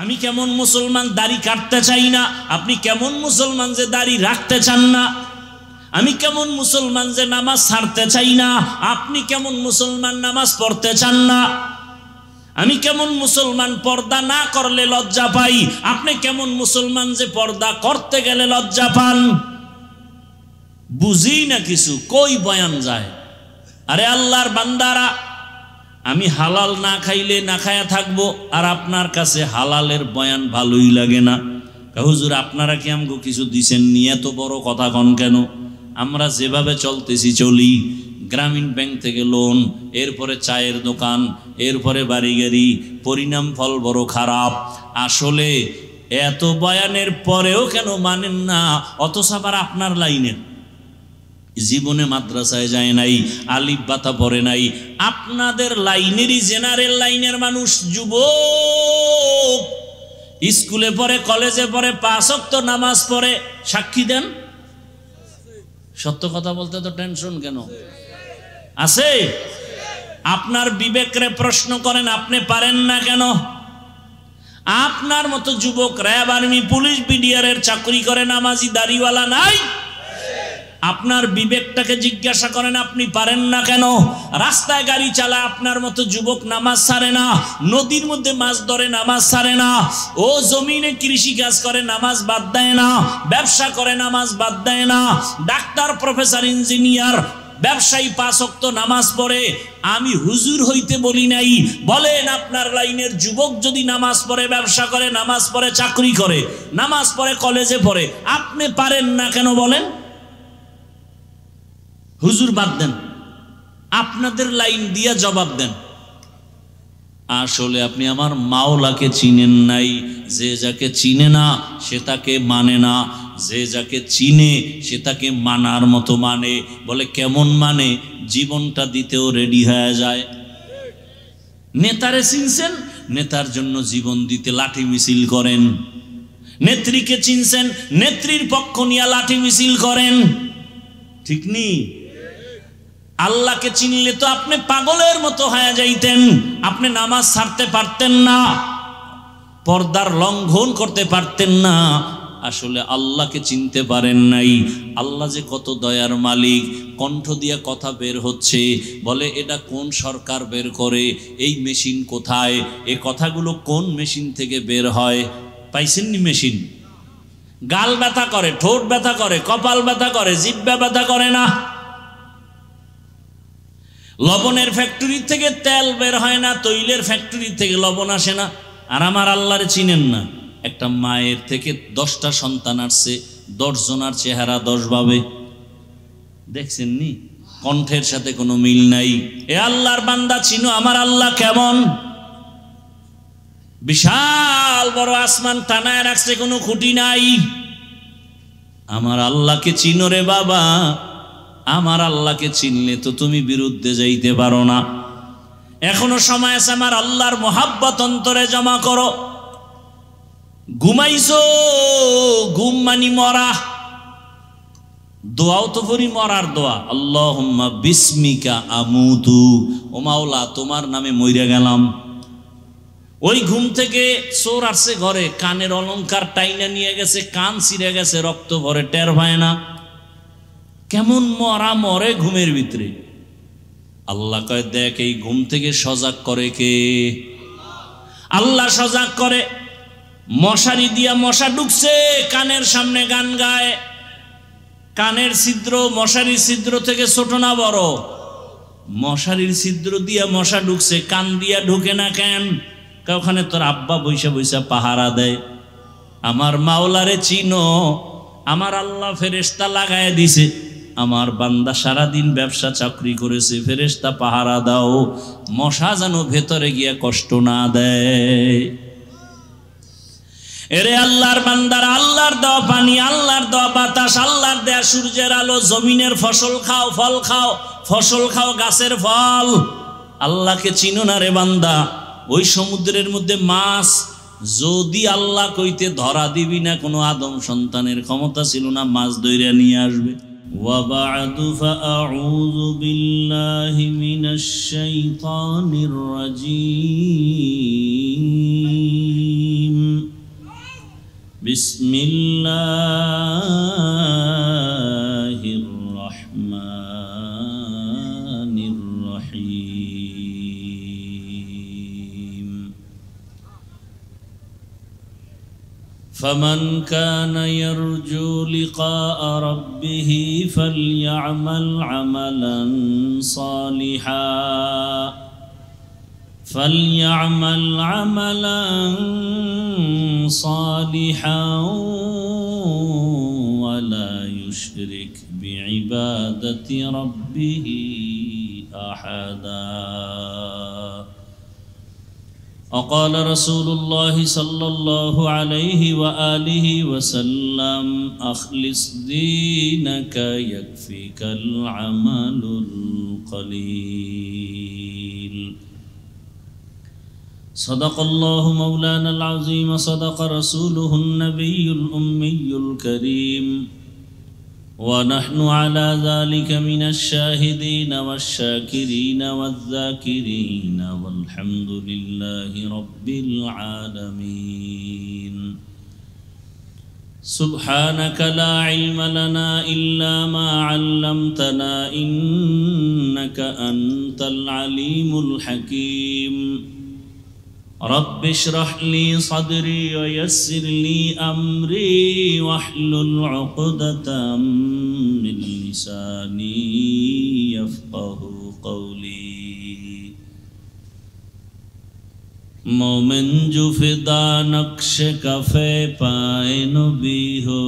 আমি কেমন মুসলমান দাড়ি কাটতে চাই না, আপনি কেমন মুসলমান যে দাড়ি রাখতে চান না। আমি কেমন মুসলমান যে নামাজ ছাড়তে চাই না, আপনি কেমন মুসলমান নামাজ পড়তে চান না। আমি কেমন মুসলমান পর্দা না করলে লজ্জা পাই, আপনি কেমন মুসলমান যে পর্দা করতে গেলে লজ্জা পান। বুঝি না কিছু, কই বয়ান যায়। আরে আল্লাহর বান্দারা, আমি হালাল না খাইলে না খায়া থাকবো, আর আপনার কাছে হালালের বয়ান ভালোই লাগে না। হুজুর আপনারা কি আমাকে কিছু দিছেন নি, এত বড় কথা কন কেন? আমরা যেভাবে চলতেছি চলি, গ্রামীণ ব্যাংক থেকে লোন, এরপরে চায়ের দোকান, এরপরে বাড়ি গাড়ি, পরিণাম ফল বড় খারাপ। আসলে এত বয়ানের পরেও কেন মানেন না? অথচ আবার আপনার লাইনের জীবনে মাদ্রাসায় যায় নাই, আলিফ বাতা পড়ে নাই, আপনাদের লাইনেরই জেনারেল লাইনের মানুষ, যুবক, স্কুলে পড়ে, কলেজে পড়ে, 5 ওয়াক্ত নামাজ পড়ে, সাক্ষী দেন। সত্য কথা বলতে তো টেনশন কেন আছে? আপনার বিবেকরে প্রশ্ন করেন, আপনি পারেন না কেন? আপনার মতো যুবক র্যাব, আর্মি, পুলিশ, বিডিআরের চাকরি করে, নামাজি দাড়িওয়ালা নাই? আপনার বিবেকটাকে জিজ্ঞাসা করেন, আপনি পারেন না কেন? রাস্তায় গাড়ি চালায় আপনার মতো যুবক নামাজ ছাড়ে না, নদীর মধ্যে মাছ ধরে নামাজ ছাড়ে না, ও জমিনে কৃষি কাজ করে নামাজ বাদ দেয় না, ব্যবসা করে নামাজ বাদ দেয় না, ডাক্তার, প্রফেসর, ইঞ্জিনিয়ার, ব্যবসায়ী 5 ওয়াক্ত নামাজ পড়ে। আমি হুজুর হইতে বলি নাই। বলেন আপনার লাইনের যুবক যদি নামাজ পড়ে, ব্যবসা করে, নামাজ পড়ে, চাকরি করে, নামাজ পড়ে, কলেজে পড়ে, আপনি পারেন না কেন বলেন? হুজুর বাদ দেন, আপনাদের লাইন দিয়া জবাব দেন। আসলে আপনি আমার মাওলাকে চিনেন নাই। যে যাকে চিনে না সে তাকে মানে না, যে যাকে চিনে সে তাকে মানার মতো মানে। বলে কেমন মানে? জীবনটা দিতেও রেডি হয়ে যায়। নেতারে চিনছেন, নেতার জন্য জীবন দিতে লাঠি মিছিল করেন। নেত্রীকে চিনছেন, নেত্রীর পক্ষ নিয়ে লাঠি মিছিল করেন। ঠিক নি? আল্লাহকে চিনলে তো আপনি পাগলের মতো হয়ে যাইতেন। আপনি নামাজ ছাড়তে পারতেন না, পর্দার লঙ্ঘন করতে পারতেন না। আসলে আল্লাহকে চিনতে পারেন নাই। আল্লাহ যে কত দয়ার মালিক। কণ্ঠ দিয়ে কথা বের হচ্ছে, বলে এটা কোন সরকার বের করে, এই মেশিন কোথায়, এই কথাগুলো কোন মেশিন থেকে বের হয়? পাইছেননি মেশিন? গাল ব্যথা করে, ঠোঁট ব্যথা করে, কপাল ব্যথা করে, জিহ্বা ব্যথা করে না। লবণের ফ্যাক্টরি থেকে তেল বের হয় না, তৈলের ফ্যাক্টরি থেকে লবণ আসে না। আর আমার আল্লাহরে চিনেন না। একটা মায়ের থেকে 10টা সন্তান আসছে, 10 জনার চেহারা 10 ভাবে। দেখছেন নি? কণ্ঠের সাথে কোনো মিল নাই। এ আল্লাহর বান্দা, চিনো আমার আল্লাহ কেমন? বিশাল বড় আসমান টানায় রাখছে, কোনো খুঁটি নাই। আমার আল্লাহকে চিনো রে বাবা। আমার আল্লাহকে চিনলে তো তুমি বিরুদ্ধে যাইতে পারো না। এখনো সময় আছে, আমার আল্লাহর মোহাব্বত অন্তরে জমা করো। ঘুমাইছো, ঘুম মানি মরা। দোয়াও তো করি মরার দোয়া, আল্লাহুম্মা বিসমিকা আমুতু। ও মাওলা, তোমার নামে মইরা গেলাম। ওই ঘুম থেকে চোর আসছে ঘরে, কানের অলংকার টাইনা নিয়ে গেছে, কান ছিঁড়ে গেছে, রক্ত ভরে, টের পায় না। কেমন মরা মরে ঘুমের ভিতরে। আল্লাহ কয়, দেখ এই ঘুম থেকে সজাগ করে কে? আল্লাহ সজাগ করে। মশারি দিয়া মশা ঢুকছে, কানের সামনে গান গায়। কানের ছিদ্র মশারির ছিদ্র থেকে ছোট না বড়? মশারির ছিদ্র দিয়া মশা ঢুকছে, কান দিয়া ঢুকে না কেন? ওখানে তোর আব্বা বৈশা বৈশা পাহারা দেয়। আমার মাওলারে চিনো? আমার আল্লাহ ফেরেশতা লাগায় দিছে। আমার বান্দা সারাদিন ব্যবসা চাকরি করেছে, ফেরেশতা পাহারা দাও, মশা যেন ভেতরে গিয়া কষ্ট না দেয়। এরে আল্লাহর বান্দারা, আল্লাহর দেওয়া পানি, আল্লাহর দেওয়া বাতাস, আল্লাহর দেয়া সূর্যের আলো, জমিনের ফসল খাও, ফল খাও, ফসল খাও, গাছের ফল। আল্লাহকে চিনো না রে বান্দা? ওই সমুদ্রের মধ্যে মাছ যদি আল্লাহ কইতে ধরা দিবি না, কোনো আদম সন্তানের ক্ষমতা ছিল না মাছ ধইরা নিয়ে আসবে। وبعد فأعوذ بالله من الشيطان الرجيم بسم الله الرحمن الرحيم فمن كان يرجو لقاء ربه فليعمل عملا صالحا ولا يشرك بعبادة ربه أحدا. وقال رسول الله صلى الله عليه وآله وسلم أخلص دينك يكفيك العمل القليل. صدق الله مولانا العظيم صدق رسوله النبي الأمي الكريم ونحن على ذلك من الشاهدين والشاكرين والذاكرين والحمد لله رب العالمين. سبحانك لا علم لنا إلا ما علمتنا إنك أنت العليم الحكيم. رب اشرح لي صدري ويسر لي أمري واحلل عقدة من لساني يفقه قولي. مومن جو فدا نقش کفے پائے نبی ہو،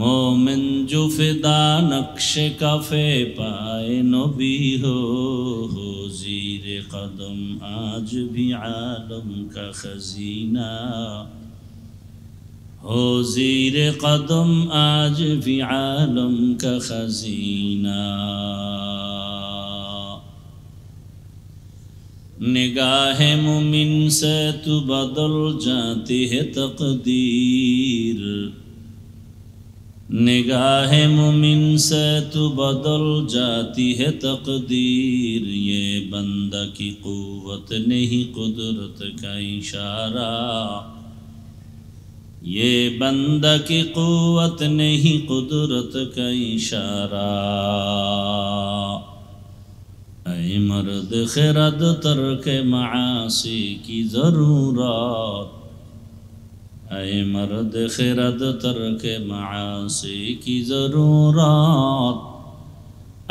مومن جو فدا نقش کفے پائے نبی ہو، زیر قدم آج بھی عالم کا خزینہ ہو، زیر قدم آج بھی عالم کا خزینہ. نگاہ مومن سے تو بدل جاتی ہے تقدیر، نگاہ مومن سے تو بدل جاتی ہے تقدیر. یہ بندہ کی قوت نہیں قدرت کا اشارہ، یہ بندہ کی قوت نہیں قدرت کا اشارہ. اے مرد خرد ترک معاصی کی ضرورت، اے مرد خرد ترک معاصی کی ضرورت.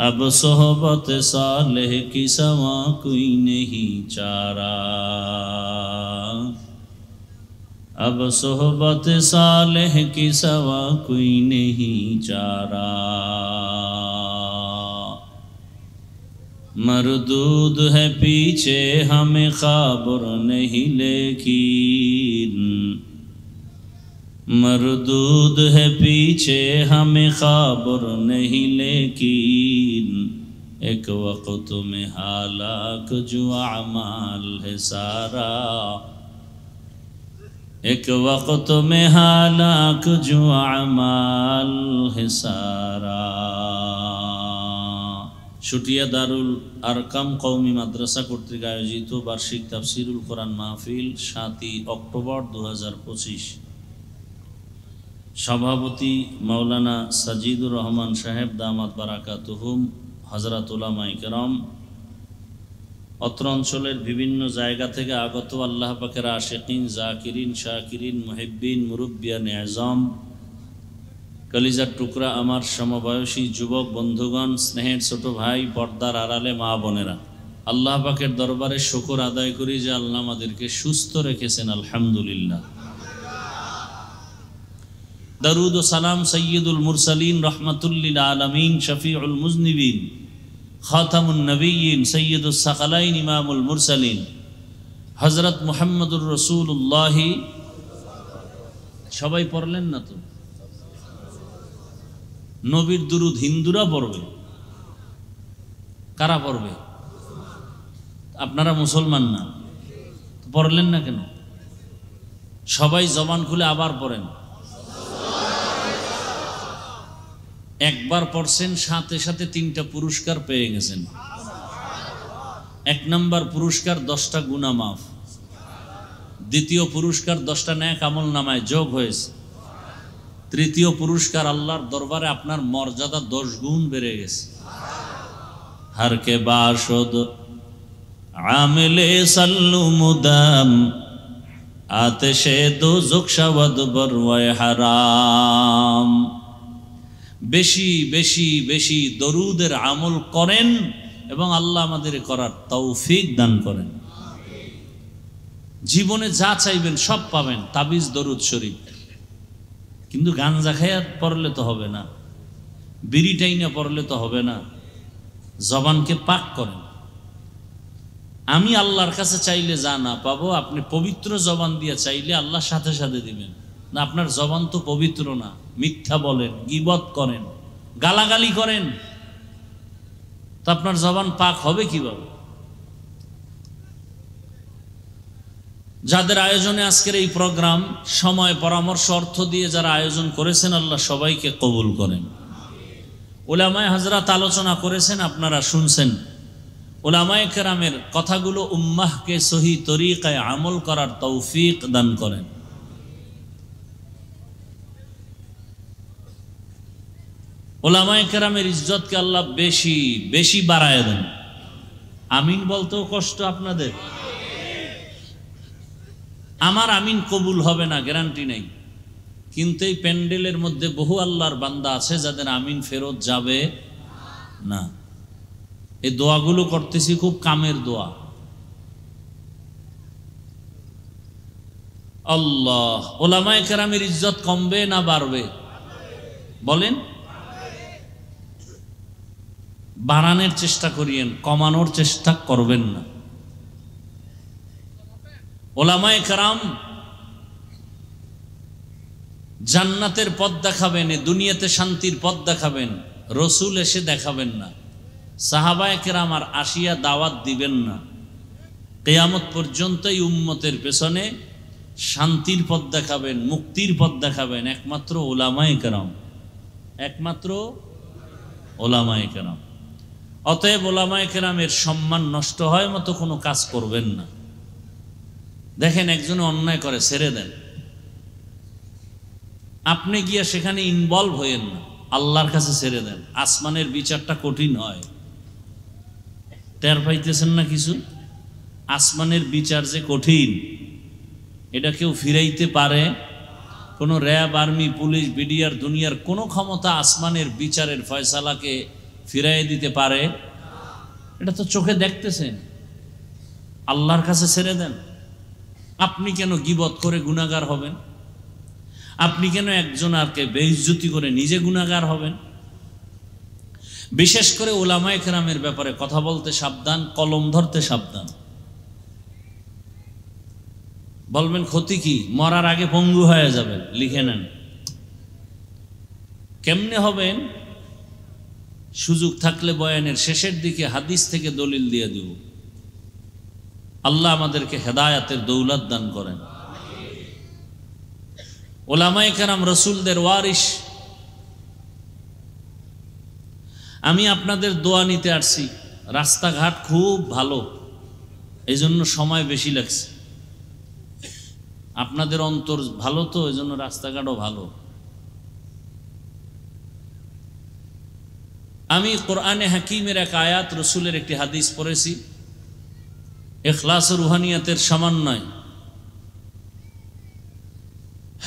اب صحبت صالح کی سوا کوئی نہیں چارہ، اب صحبت صالح کی سوا کوئی نہیں چارہ. مردود ہے پیچھے ہمیں خبر نہیں لیکن، مردود ہے پیچھے ہمیں خبر نہیں لیکن، ایک وقت میں ہلاک جو اعمال ہے سارا، ایک وقت میں ہلاک جو اعمال ہے سارا. শুটিয়া দারুল আরকাম কওমি মাদ্রাসা কর্তৃক আয়োজিত বার্ষিক তাফসিরুল কোরআন মাহফিল 7 অক্টোবর 2025। সভাপতি মাওলানা সাজিদুর রহমান সাহেব দামাত বারাকাতুহুম, হযরত উলামায়ে কেরাম, অত্র অঞ্চলের বিভিন্ন জায়গা থেকে আগত আল্লাহ পাকের আশিকিন, জাকিরিন, শাকিরিন, মুহিব্বিন, মুরব্বিয়ানে আযম, কলিজার টুকরা আমার সমবয়সী যুবক বন্ধুগণ, স্নেহের ছোট ভাই, পর্দার আড়ালে মা বোনেরা, আল্লাহ পাকের দরবারে শুকর আদায় করি যে আল্লাহ আমাদেরকে সুস্থ রেখেছেন, আলহামদুলিল্লাহ। দরুদ ও সালাম সৈয়দুল মুরসালিন, রহমাতুল লিল আলামিন, শফিউল মুজনিবিন, খাতামুন নবিয়্যিন, সৈয়দুস সাকালাইন, ইমামুল মুরসালিন, হযরত মুহাম্মদুর রাসূলুল্লাহ। সবাই পড়লেন না তো? নবীর দুরুদ হিন্দুরা পড়বে, কারা পড়বে? আপনারা মুসলমান না, পড়লেন না কেন? সবাই জবান খুলে আবার পড়েন। একবার পড়ছেন, সাথে সাথে 3টা পুরস্কার পেয়ে গেছেন। 1 নম্বর পুরস্কার 10টা গুনাহ মাফ, দ্বিতীয় পুরস্কার 10টা নেক আমল নামায় যোগ হয়েছে। তৃতীয় পুরস্কার আল্লাহর দরবারে আপনার মর্যাদা 10 গুণ বেড়ে গেছে। हर के बाशुद आमिले सल्लु मुदाम आतिशे दोज़ख शवद बरवाए हराम। বেশি বেশি বেশি দরুদের আমল করেন এবং আল্লাহ আমাদের করার তৌফিক দান করেন। জীবনে যা চাইবেন সব পাবেন, তাবিজ দরুদ শরীফ। কিন্তু গাঞ্জা খাইয়া পড়লে তো হবে না, বিড়ি টাইনা পড়লে তো হবে না। জবানকে পাক করেন। আমি আল্লাহর কাছে চাইলে যা না পাবো, আপনি পবিত্র জবান দিয়ে চাইলে আল্লাহ সাথে সাথে দিবেন না। আপনার জবান তো পবিত্র না, মিথ্যা বলেন, গীবত করেন, গালাগালি করেন, তো আপনার জবান পাক হবে কিভাবে? যাদের আয়োজনে আজকের এই প্রোগ্রাম, সময়, পরামর্শ, অর্থ দিয়ে যারা আয়োজন করেছেন, আল্লাহ সবাইকে কবুল করেন। উলামায়ে হযরত আলোচনা করেছেন, আপনারা শুনছেন। উলামায়ে কেরামের কথাগুলো উম্মাহকে সহি তরিকায় আমল করার তৌফিক দান করেন। উলামায়ে কেরামের ইজ্জতকে আল্লাহ বেশি বেশি বাড়ায় দেন। আমিন বলতেও কষ্ট আপনাদের। আমার আমিন কবুল হবে না গ্যারান্টি নেই, কিন্তু এই প্যান্ডেলের মধ্যে বহু আল্লাহর বান্দা আছে যাদের আমিন ফেরত যাবে না। এই দোয়াগুলো করতেছি খুব কামের দোয়া। আল্লাহ, উলামায়ে কেরামের ইজ্জত কমবে না বাড়বে? বলেন। বাড়ানোর চেষ্টা করিয়েন, কমানোর চেষ্টা করবেন না। উলামায়ে কেরাম জান্নাতের পথ দেখাবেন, দুনিয়াতে শান্তির পথ দেখাবেন, রসুল এসে দেখাবেন না। সাহাবায়ে কেরাম আর আসিয়া দাওয়াত দিবেন না। কিয়ামত পর্যন্ত এই উম্মতের পেছনে শান্তির পথ দেখাবেন, মুক্তির পথ দেখাবেন একমাত্র উলামায়ে কেরাম, একমাত্র উলামায়ে কেরাম। অতএব উলামায়ে কেরামের সম্মান নষ্ট হয় মতো কোনো কাজ করবেন না। দেখেন একজনে অন্যায় করে, ছেড়ে দেন। আপনি গিয়া সেখানে ইনভলভ হইেন না, আল্লাহর কাছে ছেড়ে দেন। আসমানের বিচারটা কঠিন হয়, টের পাইতেছেন না কিছু? আসমানের বিচার যে কঠিন, এটা কেউ ফিরাইতে পারে? কোনো র্যাব, আর্মি, পুলিশ, বিডিআর, দুনিয়ার কোনো ক্ষমতা আসমানের বিচারের ফয়সালাকে ফিরাই দিতে পারে? এটা তো চোখে দেখতেছেন। আল্লাহর কাছে ছেড়ে দেন। আপনি কেন গীবত করে গুনাহগার হবেন? আপনি কেন একজন আরকে বেইজ্জতি করে নিজে গুনাহগার হবেন? বিশেষ করে উলামায়ে কেরামের ব্যাপারে কথা বলতে সাবধান, কলম ধরতে সাবধান। বলবেন ক্ষতি কি? মরার আগে পঙ্গু হয়ে যাবেন, লিখে নেন। কেমনে হবেন? সুযোগ থাকলে বয়ানের শেষের দিকে হাদিস থেকে দলিল দিয়ে দিব। আল্লাহ আমাদেরকে হেদায়াতের দৌলত দান করেন। উলামায়ে কেরাম রসুলদের ওয়ারিস। আমি আপনাদের দোয়া নিতে আসছি। রাস্তাঘাট খুব ভালো, এই জন্য সময় বেশি লাগছে। আপনাদের অন্তর ভালো তো, এই জন্য রাস্তাঘাটও ভালো। আমি কোরআনে হাকিমের এক আয়াত, রসুলের একটি হাদিস পড়েছি। ইখলাস ও রুহানিয়াতের সমন্বয়,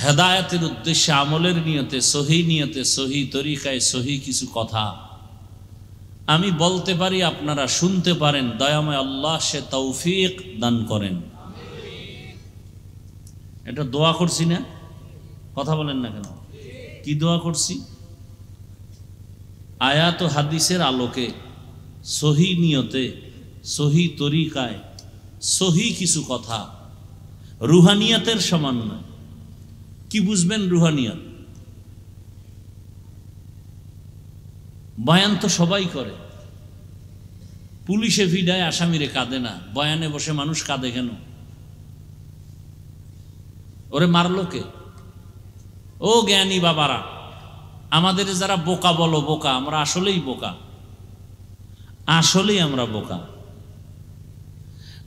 হেদায়েতের উদ্দেশ্যে, আমলের নিয়তে, সহি নিয়তে, সহি তরিকায়, সহি কিছু কথা আমি বলতে পারি, আপনারা শুনতে পারেন। দয়াময় আল্লাহ সে তৌফিক দান করেন। এটা দোয়া করছি না? কথা বলেন না কেন? কি দোয়া করছি? আয়াত ও হাদিসের আলোকে, সহি নিয়তে, সহি তরিকায়, সহি কিছু কথা, রুহানিয়াতের সমন্বয়। কি বুঝবেন রুহানিয়াত? বয়ান তো সবাই করে। পুলিশে ভিড়ায়, আসামিরে কাঁদে না। বয়ানে বসে মানুষ কাঁদে কেন? ওরে মারলো কে? ও জ্ঞানী বাবারা, আমাদের যারা বোকা বলো, বোকা, আমরা আসলেই বোকা, আসলেই আমরা বোকা।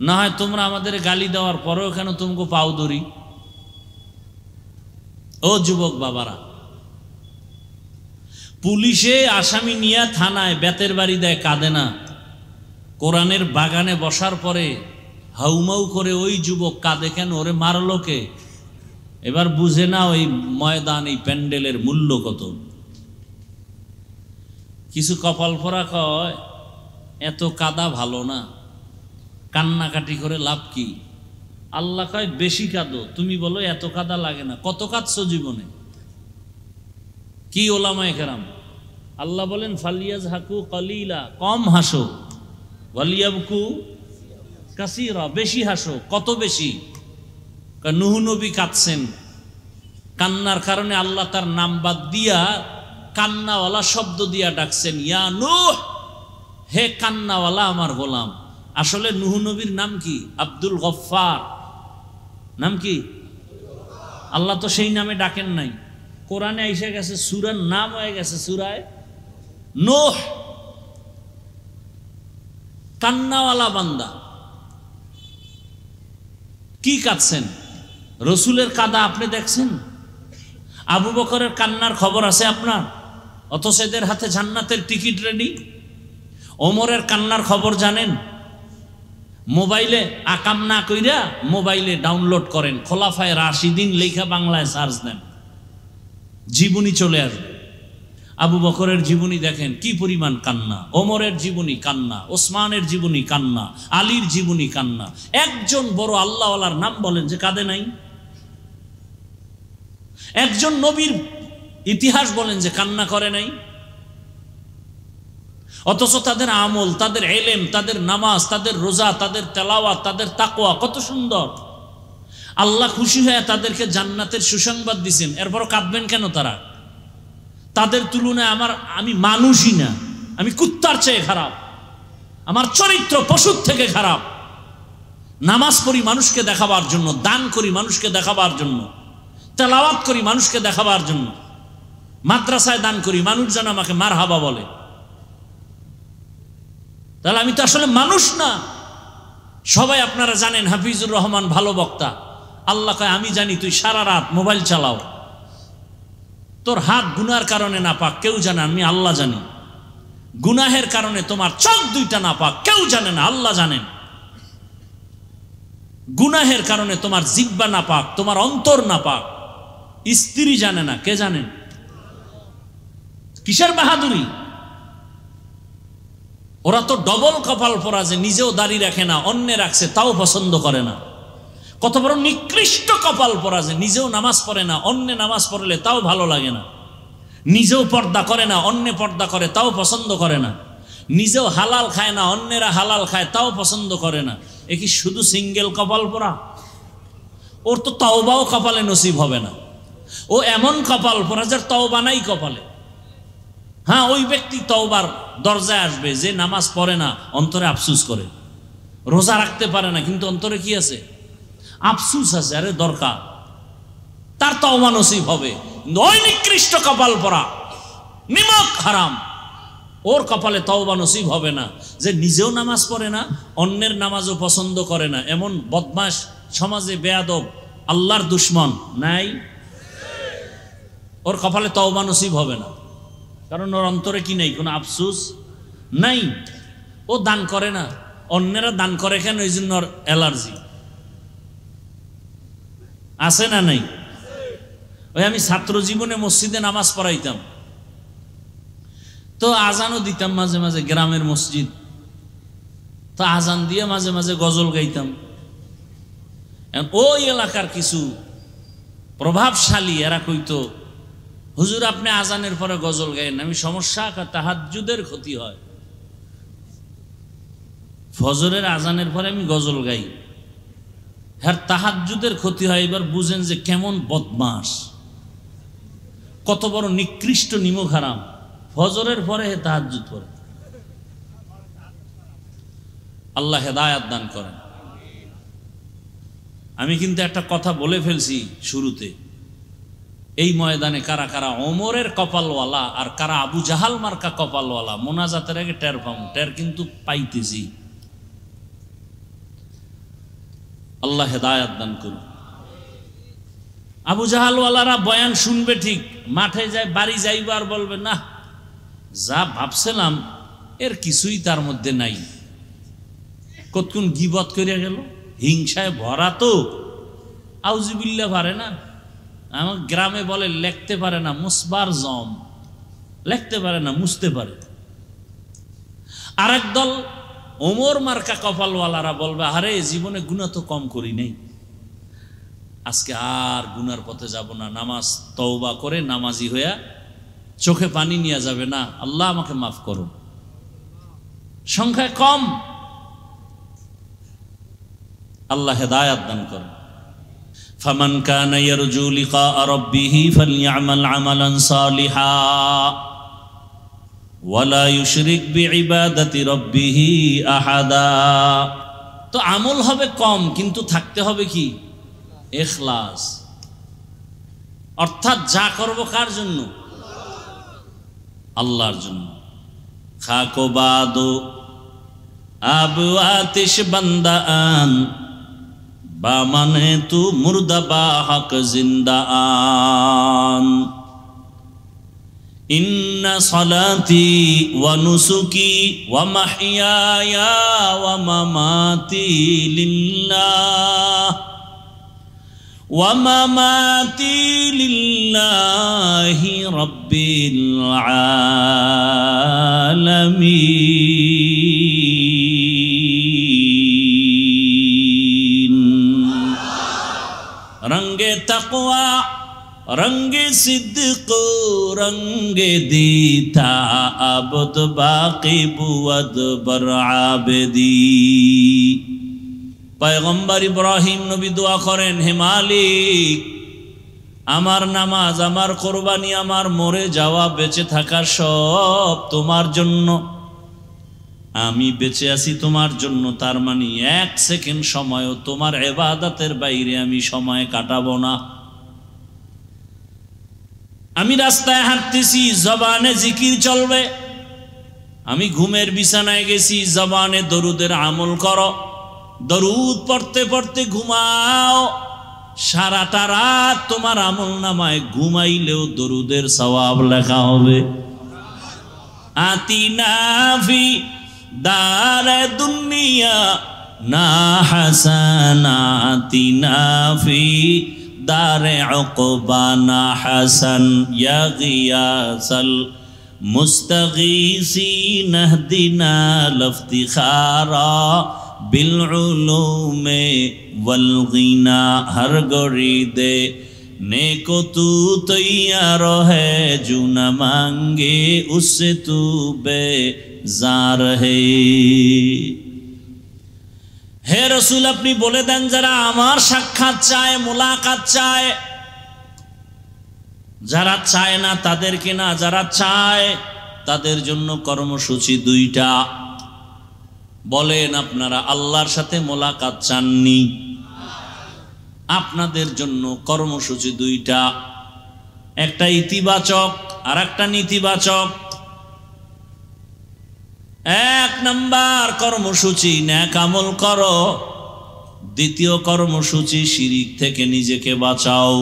না হয় তোমরা আমাদের গালি দেওয়ার পরেও কেন তোমাকে পাও ধরি। ও যুবক বাবারা, পুলিশে আসামি নিয়ে থানায় বেতের বাড়ি দেয়, কাঁদে না। কোরআনের বাগানে বসার পরে হাউমাউ করে ওই যুবক কাঁদে কেন? ওরে মারলো কে? এবার বুঝে না ওই ময়দান, এই প্যান্ডেলের মূল্য কত। কিছু কপাল পরা কয় এত কাদা ভালো না, কান্নাকাটি করে লাভ কি? আল্লাহ কয় বেশি কাঁদো। তুমি বলো এত কাদা লাগে না। কত কাঁদছো জীবনে? কি ওলামায়ে কেরাম? আল্লাহ বলেন ফালিয়াজ হাকু কলিলা, কম হাসো, ওয়ালিয়াবকু কাসীরা, বেশি হাসো। কত বেশি? নূহ নবী কাঁদছেন, কান্নার কারণে আল্লাহ তার নাম বাদ দিয়া কান্নাওয়ালা শব্দ দিয়া ডাকছেন, ইয়া নূহ, হে কান্নাওয়ালা আমার গোলাম। আসলে নূহ নবীর নাম কি? আব্দুল গফফার। নাম কি? আল্লাহ তো সেই নামে ডাকেন নাই। কোরআনে এসে গেছে, সূরার নাম হয়ে গেছে সূরায়ে নূহ। কান্নাওয়ালা বান্দা। কি কাঁদছেন? রসুলের কাদা আপনি দেখছেন? আবু বকরের কান্নার খবর আছে আপনার? অথচ এদের হাতে জান্নাতের টিকিট রেডি। ওমরের কান্নার খবর জানেন? মোবাইলে আকাম না কইরা মোবাইলে ডাউনলোড করেন, খোলাফায়ে রাশিদিন লেখা বাংলায় সার্চ দেন, জীবনী চলে আসবে। আবু বকরের জীবনী দেখেন কি পরিমাণ কান্না, ওমরের জীবনী কান্না, ওসমানের জীবনী কান্না, আলীর জীবনী কান্না। একজন বড় আল্লাহওয়ালার নাম বলেন যে কাঁদে নাই? একজন নবীর ইতিহাস বলেন যে কান্না করে নাই? অথচ তাদের আমল, তাদের ইলম, তাদের নামাজ, তাদের রোজা, তাদের তেলাওয়াত, তাদের তাকওয়া কত সুন্দর। আল্লাহ খুশি হয়ে তাদেরকে জান্নাতের সুসংবাদ দিয়েছেন, এরপর কাঁদবেন কেন তারা? তাদের তুলনায় আমি মানুষই না, আমি কুত্তার চেয়ে খারাপ, আমার চরিত্র পশুর থেকে খারাপ। নামাজ পড়ি মানুষকে দেখাবার জন্য, দান করি মানুষকে দেখাবার জন্য, তেলাওয়াত করি মানুষকে দেখাবার জন্য, মাদ্রাসায় দান করি মানুষ যেন আমাকে মারহাবা বলে। তাহলে আমি তো আসলে মানুষ না। সবাই আপনারা জানেন হাফিজুর রহমান ভালো বক্তা। আল্লাহ কয় আমি জানি তুই সারা রাত মোবাইল চালাও, তোর হাত গুনার কারণে না পাক, কেউ জানে, আমি আল্লাহ জানি। গুনাহের কারণে তোমার চোখ দুইটা না পাক, কেউ জানে না, আল্লাহ জানেন। গুনাহের কারণে তোমার জিহ্বা না পাক, তোমার অন্তর না পাক, স্ত্রী জানে না, কে জানেন? কিসের বাহাদুরি? ওরা তো ডবল কপাল পরা যে নিজেও দাড়ি রাখে না, অন্যে রাখছে তাও পছন্দ করে না। কত বড় নিকৃষ্ট কপাল পরা যে নিজেও নামাজ পড়ে না, অন্যে নামাজ পড়লে তাও ভালো লাগে না। নিজেও পর্দা করে না, অন্যে পর্দা করে তাও পছন্দ করে না। নিজেও হালাল খায় না, অন্যেরা হালাল খায় তাও পছন্দ করে না। এ কি শুধু সিঙ্গেল কপাল পরা? ওর তো তওবাও কপালে নসিব হবে না। ও এমন কপাল পরা যার তওবা নাই কপালে। হ্যাঁ, ওই ব্যক্তি তওবার দরজায় আসবে যে নামাজ পড়ে না, অন্তরে আফসুস করে, রোজা রাখতে পারে না, কিন্তু অন্তরে কি আছে? আফসুস আছে। আরে দরকার, তার তওবা নসিব হবে। কিন্তু ওই নিকৃষ্ট কপাল পরা, নিমক হারাম, ওর কপালে তওবা নসিব হবে না। যে নিজেও নামাজ পড়ে না, অন্যের নামাজও পছন্দ করে না, এমন বদমাশ সমাজে বেয়াদব আল্লাহর দুশ্মন নাই? ওর কপালে তওবা নসিব হবে না, কারণ ওর অন্তরে কি নাই? কোনো আফসুস নাই। ও দান করে না, অন্যেরা দান করে কেন? এই জন্য ওর অ্যালার্জি আছে না নাই? ওই আমি ছাত্র জীবনে মসজিদে নামাজ পড়াইতাম, তো আজানও দিতাম মাঝে মাঝে, গ্রামের মসজিদ তো আজান দিয়ে মাঝে মাঝে গজল গাইতাম। ওই এলাকার কিছু প্রভাবশালী এরা কইতো, হুজুর আপনি আজানের পরে গজল গাইন। আমি সমস্যা, তাহাজ্জুদের ক্ষতি হয়। ফজরের আজানের পরে আমি গজল গাই, হ্যাঁ তাহাজ্জুদের ক্ষতি হয়। এবার বুঝেন যে কেমন বদমাস, কত বড় নিকৃষ্ট নিমক হারাম। ফজরের পরে হে তাহাজ্জুদ পড়ে। আল্লাহ হেদায়াত দান করেন। আমি কিন্তু একটা কথা বলে ফেলছি শুরুতে, এই ময়দানে কারা কারা ওমরের কপালওয়ালা আর কারা আবু জাহাল মার্কা কপালওয়ালা, মোনাজাতের আগে টের পাম, টের কিন্তু পাইতেছি। আল্লাহ হেদায়াত দান করুন। আবু জাহালওয়ালারা বয়ান শুনবে ঠিক, মাঠে যায় বাড়ি যাইবার বলবে না, যা ভাবছিলাম এর কিছুই তার মধ্যে নাই। কতক্ষণ গীবত করিয়া গেল, হিংসায় ভরা তো, আউযুবিল্লাহ পারে না। আমার গ্রামে বলে লিখতে পারে না, মুসবার জম, লিখতে পারে না, মুছতে পারে। আর একদল ওমর মার্কা কপালওয়ালারা বলবে, আরে জীবনে গুনাহ তো কম করি নাই, আজকে আর গুনার পথে যাব না, নামাজ তওবা করে নামাজি হইয়া চোখে পানি নিয়ে যাবে না, আল্লাহ আমাকে মাফ করো। সংখ্যায় কম, আল্লাহ হেদায়াত দান করেন। ফামান কানা ইয়ারজু লিকা রাব্বিহি ফালইআমাল আমালান সালিহা ওয়ালা ইউশরিক বিইবাদাতি রাব্বিহি আহাদা। তো আমল হবে কম, কিন্তু থাকতে হবে কি? ইখলাস। অর্থাৎ যা করব কার জন্য? আল্লাহর জন্য। খাকো বাদো আবু আতিশ বান্দান বা মানে তু মুর্দা বা হক জিন্দা আন। ইন্না সালাতি ওয়া নুসুকি ওয়া মাহইয়ায়া ওয়া মামাতি লিল্লাহ ওয়া মামাতি লিল্লাহি রাব্বিল আলামিন। রঙ্গে তাকওয়া রঙ্গে সিদ্দিক রঙ্গে দিতা আবদ বাকি বুয়াদ বর আবেদি। পয়গম্বর ইব্রাহিম নবী দোয়া করেন, হে মালিক, আমার নামাজ, আমার কোরবানি, আমার মরে যাওয়া, বেঁচে থাকা সব তোমার জন্য। আমি বেঁচে আছি তোমার জন্য, তার মানে 1 সেকেন্ড সময়ও তোমার ইবাদতের বাইরে আমি সময় কাটাবো না। আমি রাস্তায় হাঁটতেছি, জবানে জিকির চলবে। আমি ঘুমের বিছানায় গেছি, জবানে দরুদের আমল করো। দরুদ পড়তে পড়তে ঘুমাও, সারাটা রাত তোমার আমল নামায় ঘুমাইলেও দরুদের সওয়াব লেখা হবে। আতিনা ফি দারে দুনিয়া না হাসানাতিনা ফি দারে উকবা না হাসান ইয়া গিয়াসাল মুস্তাগীসিন ইহদিনা লফতিখারা বিল উলুমে ওয়াল গিনা। হর গড়ি দে নেকো তু তৈয়ার হে জু না মাঙ্গে উসসে তু বেজার হে। হে রসুল, আপনি বলে দেন, যারা আমার সাক্ষাৎ চায়, মোলাকাত চায়, যারা চায় না তাদেরকে না, যারা চায় তাদের জন্য কর্মসূচি 2টা। বলেন, আপনারা আল্লাহর সাথে মোলাকাত চাননি? আপনাদের জন্য কর্মসূচি 2টা, একটা ইতিবাচক আর একটা নেতিবাচক। 1 নাম্বার কর্মসূচি, নেক আমল করো। 2য় কর্মসূচি, শিরিক থেকে নিজেকে বাঁচাও।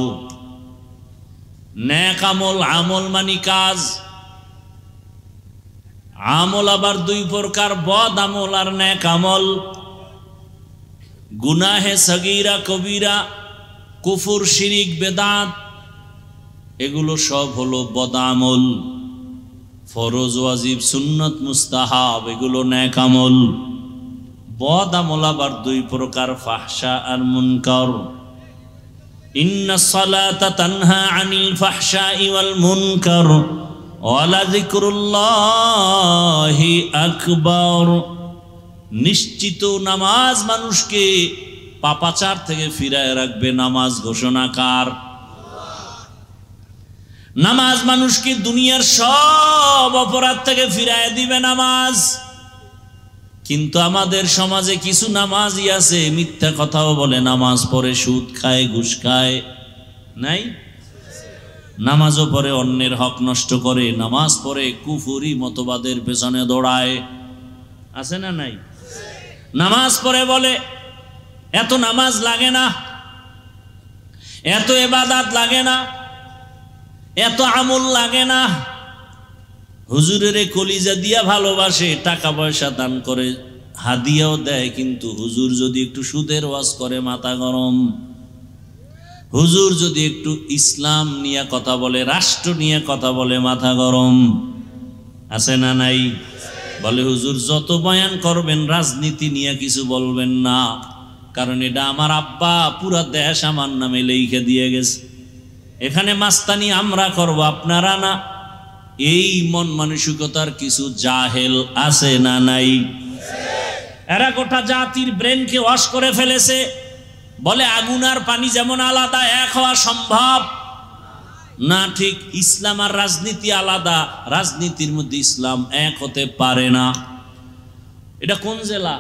নেক আমল, আমল মানি কাজ। আমল আবার 2 প্রকার, বদ আমল আর নেক আমল। গুনাহে সগীরা কবিরা, কুফর শিরিক বেদাত, এগুলো সব হলো বদ আমল। ফরজ ওয়াজিব সুন্নত মুস্তাহাব, এগুলো নেক আমল। বদ আমল আবার 2 প্রকার, ফাহশা আর মুনকার। ইন্নাস সালাতা তানহা আনিল ফাহশাই ওয়াল মুনকার ওয়ালা যিকরুল্লাহি আকবার। নিশ্চিত নামাজ মানুষকে পাপাচার থেকে ফিরায় রাখবে। নামাজ ঘোষণাকার। নামাজ মানুষকে দুনিয়ার সব অপরাধ থেকে ফিরায় দিবে নামাজ। কিন্তু আমাদের সমাজে কিছু নামাজি আছে, মিথ্যা কথাও বলে, নামাজ পড়ে সুদ খায়, ঘুষ খায়। নাই? নামাজও পড়ে অন্যের হক নষ্ট করে, নামাজ পড়ে কুফরি মতবাদের পেছনে দৌড়ায়। আছে না নাই? নামাজ পড়ে বলে এত নামাজ লাগে না, এত ইবাদত লাগে না, এত আমল লাগে না। হুজুরের কলিজা দিয়া ভালোবাসে, টাকা পয়সা দান করে, হাদিয়াও দেয়, কিন্তু হুজুর যদি একটু সুদের ওয়াজ করে মাথা গরম। হুজুর যদি একটু ইসলাম নিয়ে কথা বলে, রাষ্ট্র নিয়ে কথা বলে, মাথা গরম। আছে না নাই? বলে হুজুর যত বয়ান করবেন রাজনীতি নিয়ে কিছু বলবেন না, কারণ এটা আমার আব্বা পুরা দেশ আমার নামে লিখে দিয়ে গেছে, এখানে মাস্তানি আমরা করব, আপনারা না। এই মন মানসিকতার কিছু জাহেল আছে না নাই? এরা গোটা জাতির ব্রেনকে ওয়াশ করে ফেলেছে। বলে আগুন আর পানি যেমন আলাদা, এক হওয়া সম্ভব না। ঠিক ইসলাম আর রাজনীতি আলাদা, রাজনীতির মধ্যে ইসলাম এক হতে পারে না। এটা কোন জেলা?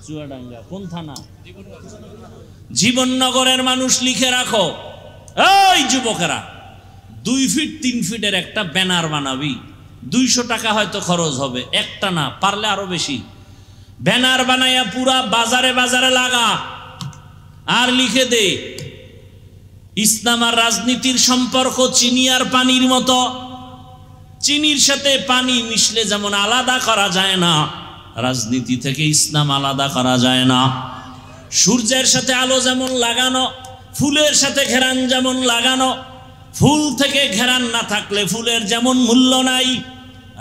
চুয়াডাঙ্গা। কোন থানা? জীবননগরের মানুষ লিখে রাখো, এই যুবকেরা 2 ফিট 3 ফিটের একটা ব্যানার বানাবি, 200 টাকা হয়তো খরচ হবে, একটা না পারলে আরো বেশি। ব্যানার বানাইয়া পুরা বাজারে বাজারে লাগা, আর লিখে দে ইসলাম আর রাজনীতির সম্পর্ক চিনি আর পানির মতো। চিনির সাথে পানি মিশলে যেমন আলাদা করা যায় না, রাজনীতি থেকে ইসলাম আলাদা করা যায় না। সূর্যের সাথে আলো যেমন লাগানো, ফুলের সাথে ঘেরান যেমন লাগানো, ফুল থেকে ঘেরান না থাকলে ফুলের যেমন মূল্য নাই,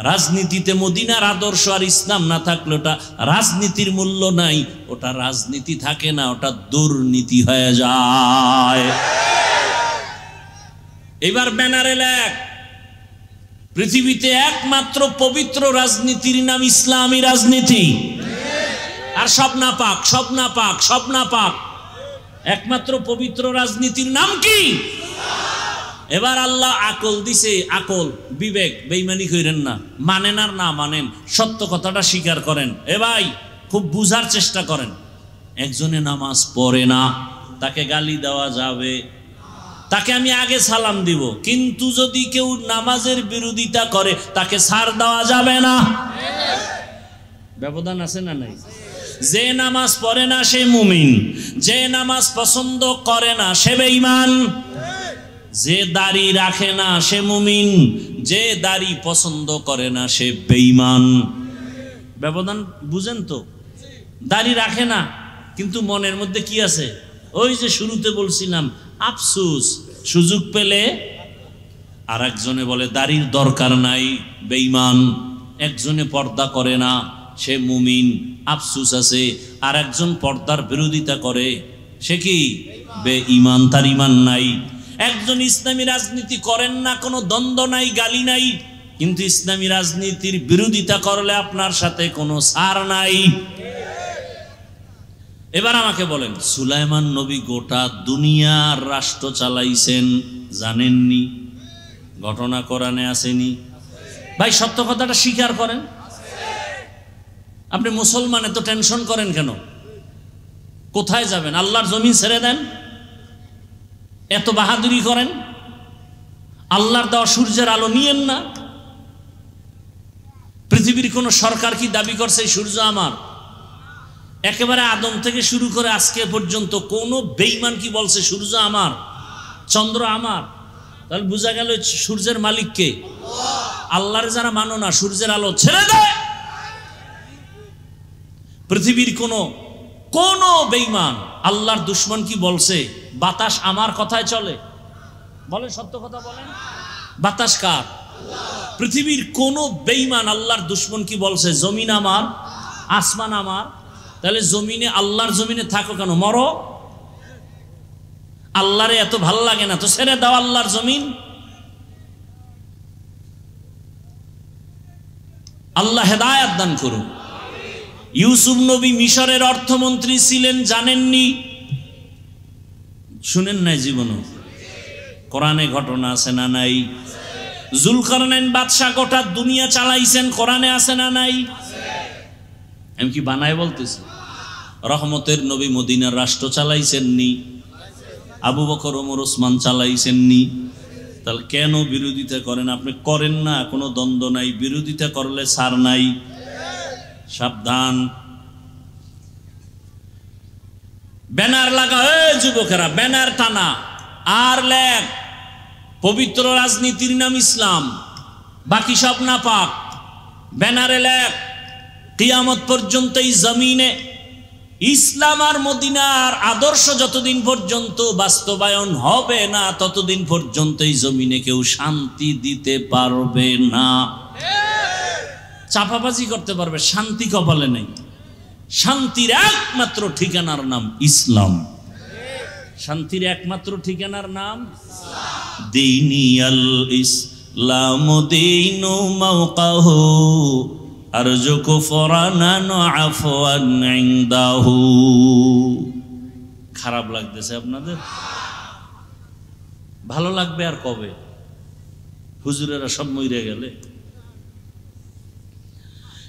রাজনীতিতে মদিনার আদর্শ আর ইসলাম না থাকলে ওটা রাজনীতির মূল্য নাই, ওটা রাজনীতি থাকে না, ওটা দুর্নীতি হয়ে যায়। এবার ব্যানারে লেখ, পৃথিবীতে একমাত্র পবিত্র রাজনীতির নাম ইসলামী রাজনীতি, আর সব না পাক, সব না পাক, সব না পাক। একমাত্র পবিত্র রাজনীতির নাম কি? এবার আল্লাহ আকল দিছে, আকল, বিবেক, বেঈমানি কইরেন না, মানেন আর না মানেন, সত্য কথাটা স্বীকার করেন। এ ভাই খুব বুঝার চেষ্টা করেন। একজনে নামাজ পড়ে না, তাকে গালি দেওয়া যাবে, তাকে আমি আগে সালাম দিব, কিন্তু যদি কেউ নামাজের বিরোধিতা করে তাকে ছাড় দেওয়া যাবে না। ব্যবধান আছে না নাই? যে নামাজ পড়ে না সে মুমিন, যে নামাজ পছন্দ করে না সে বেঈমান, যে দাড়ি রাখে না সে মুমিন, যে দাড়ি পছন্দ করে না সে বেঈমান। ব্যবধান বুঝেন তো? দাড়ি রাখে না, কিন্তু মনের মধ্যে কি আছে? ওই যে শুরুতে বলছিলাম, আফসোস, সুযোগ পেলে। আর একজনে বলে দাড়ির দরকার নাই, বেঈমান। একজনে পর্দা করে না, সে মুমিন, আফসোস আছে। আর একজন পর্দার বিরোধিতা করে, সে কি? বেঈমান, তার ঈমান নাই। একজন ইসলামী রাজনীতি করেন না, কোনো দ্বন্দ্ব নাই, গালি নাই, কিন্তু ইসলামী রাজনীতির বিরোধিতা করলে আপনার সাথে কোনো ছাড় নাই। এবার আমাকে বলেন, সুলাইমান নবী গোটা দুনিয়ার রাষ্ট্র চালাইছেন, জানেননি? ঘটনা কোরআনে আসেনি? ভাই সত্য কথাটা স্বীকার করেন। আপনি মুসলমান, এত টেনশন করেন কেন? কোথায় যাবেন? আল্লাহর জমিন ছেড়ে দেন, এত বাহাদুরি করেন? আল্লাহর দেওয়া সূর্যের আলো নিয়েন না? পৃথিবীর কোন সরকার কি দাবি করছে সূর্য আমার? একেবারে আদম থেকে শুরু করে আজকে পর্যন্ত কোন বেঈমান কি বলছে সূর্য আমার, চন্দ্র আমার? তাহলে বোঝা গেল সূর্যের মালিক কে? আল্লাহর যারা মানো না, সূর্যের আলো ছেড়ে দেয়। পৃথিবীর কোন বেঈমান, আল্লাহর দুশ্মন কি বলছে বাতাস আমার কথায় চলে? বলেন, সত্য কথা বলেন। বাতাস কার? পৃথিবীর কোন বেঈমান, আল্লাহর দুশ্মন কি বলছে জমিন আমার, আসমান আমার? তাহলে জমিনে, আল্লাহর জমিনে থাকো কেন? মরো। আল্লাহরে এত ভাল লাগে না তো ছেড়ে দাও আল্লাহর জমিন। আল্লাহ হেদায়েত দান করুন। ইউসুফ নবী মিশরের অর্থমন্ত্রী ছিলেন, জানেননি? শুনেন নাই জীবনে? কোরআনে ঘটনা আছে না নাই? জুলকারনাইন বাদশা গোটা দুনিয়া চালাইছেন, কোরআনে আছে না নাই? আমি কি বানায় বলতেছি? রহমতের নবী মদিনার রাষ্ট্র চালাইছেননি? আবু বকর, ওমর, ওসমান চালাইছেননি? তাহলে কেন বিরোধিতা করেন? আপনি করেন না, কোনো দ্বন্দ্ব নাই, বিরোধিতা করলে ছাড় নাই। সাবধান, ব্যানার লাগা, যুবকেরা ব্যানার টানা আর লেখ পবিত্র রাজনীতির নাম ইসলাম, বাকি সব নাপাক। ব্যানারে লেখ কিয়ামত পর্যন্ত এই জমিনে ইসলাম আর মদিনার আদর্শ যতদিন পর্যন্ত বাস্তবায়ন হবে না ততদিন পর্যন্ত এই জমিনে কেউ শান্তি দিতে পারবে না। চাপাবাজি করতে পারবে, শান্তি কপালে নেই। শান্তির একমাত্র ঠিকানার নাম ইসলাম। শান্তির একমাত্র ঠিকানার নাম দীনিয়াল ইসলাম দীনু মাওকাহু আরজু কুফরানান আফওয়ান ইনদাহু। খারাপ লাগতেছে আপনাদের? ভালো লাগবে আর কবে? হুজুরেরা সব মইরে গেলে।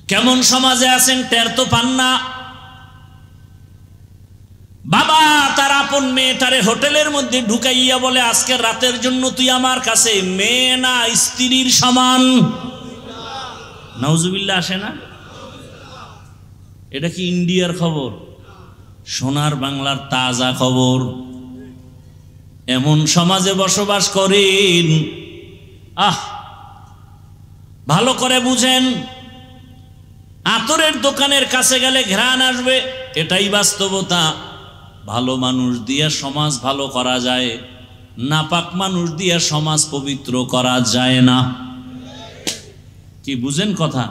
কেমন সমাজে আছেন টের তো পান না। বাবা তার আপন মেয়েটারে হোটেলের মধ্যে ঢুকাইয়া বলে আজকের রাতের জন্য তুই আমার কাছে, মেয়ে না স্ত্রীর সমান। নাউজুবিল্লাহ আসে না? এটা কি ইন্ডিয়ার খবর? সোনার বাংলার তাজা খবর। এমন সমাজে বসবাস করেন, ভালো করে বুঝেন। আতরের দোকানের কাছে গেলে ঘ্রাণ আসবে, এটাই বাস্তবতা। ভালো মানুষ দিয়ে সমাজ ভালো করা যায়, নাপাক মানুষ দিয়ে সমাজ পবিত্র করা যায় না। কি বুঝেন কথা?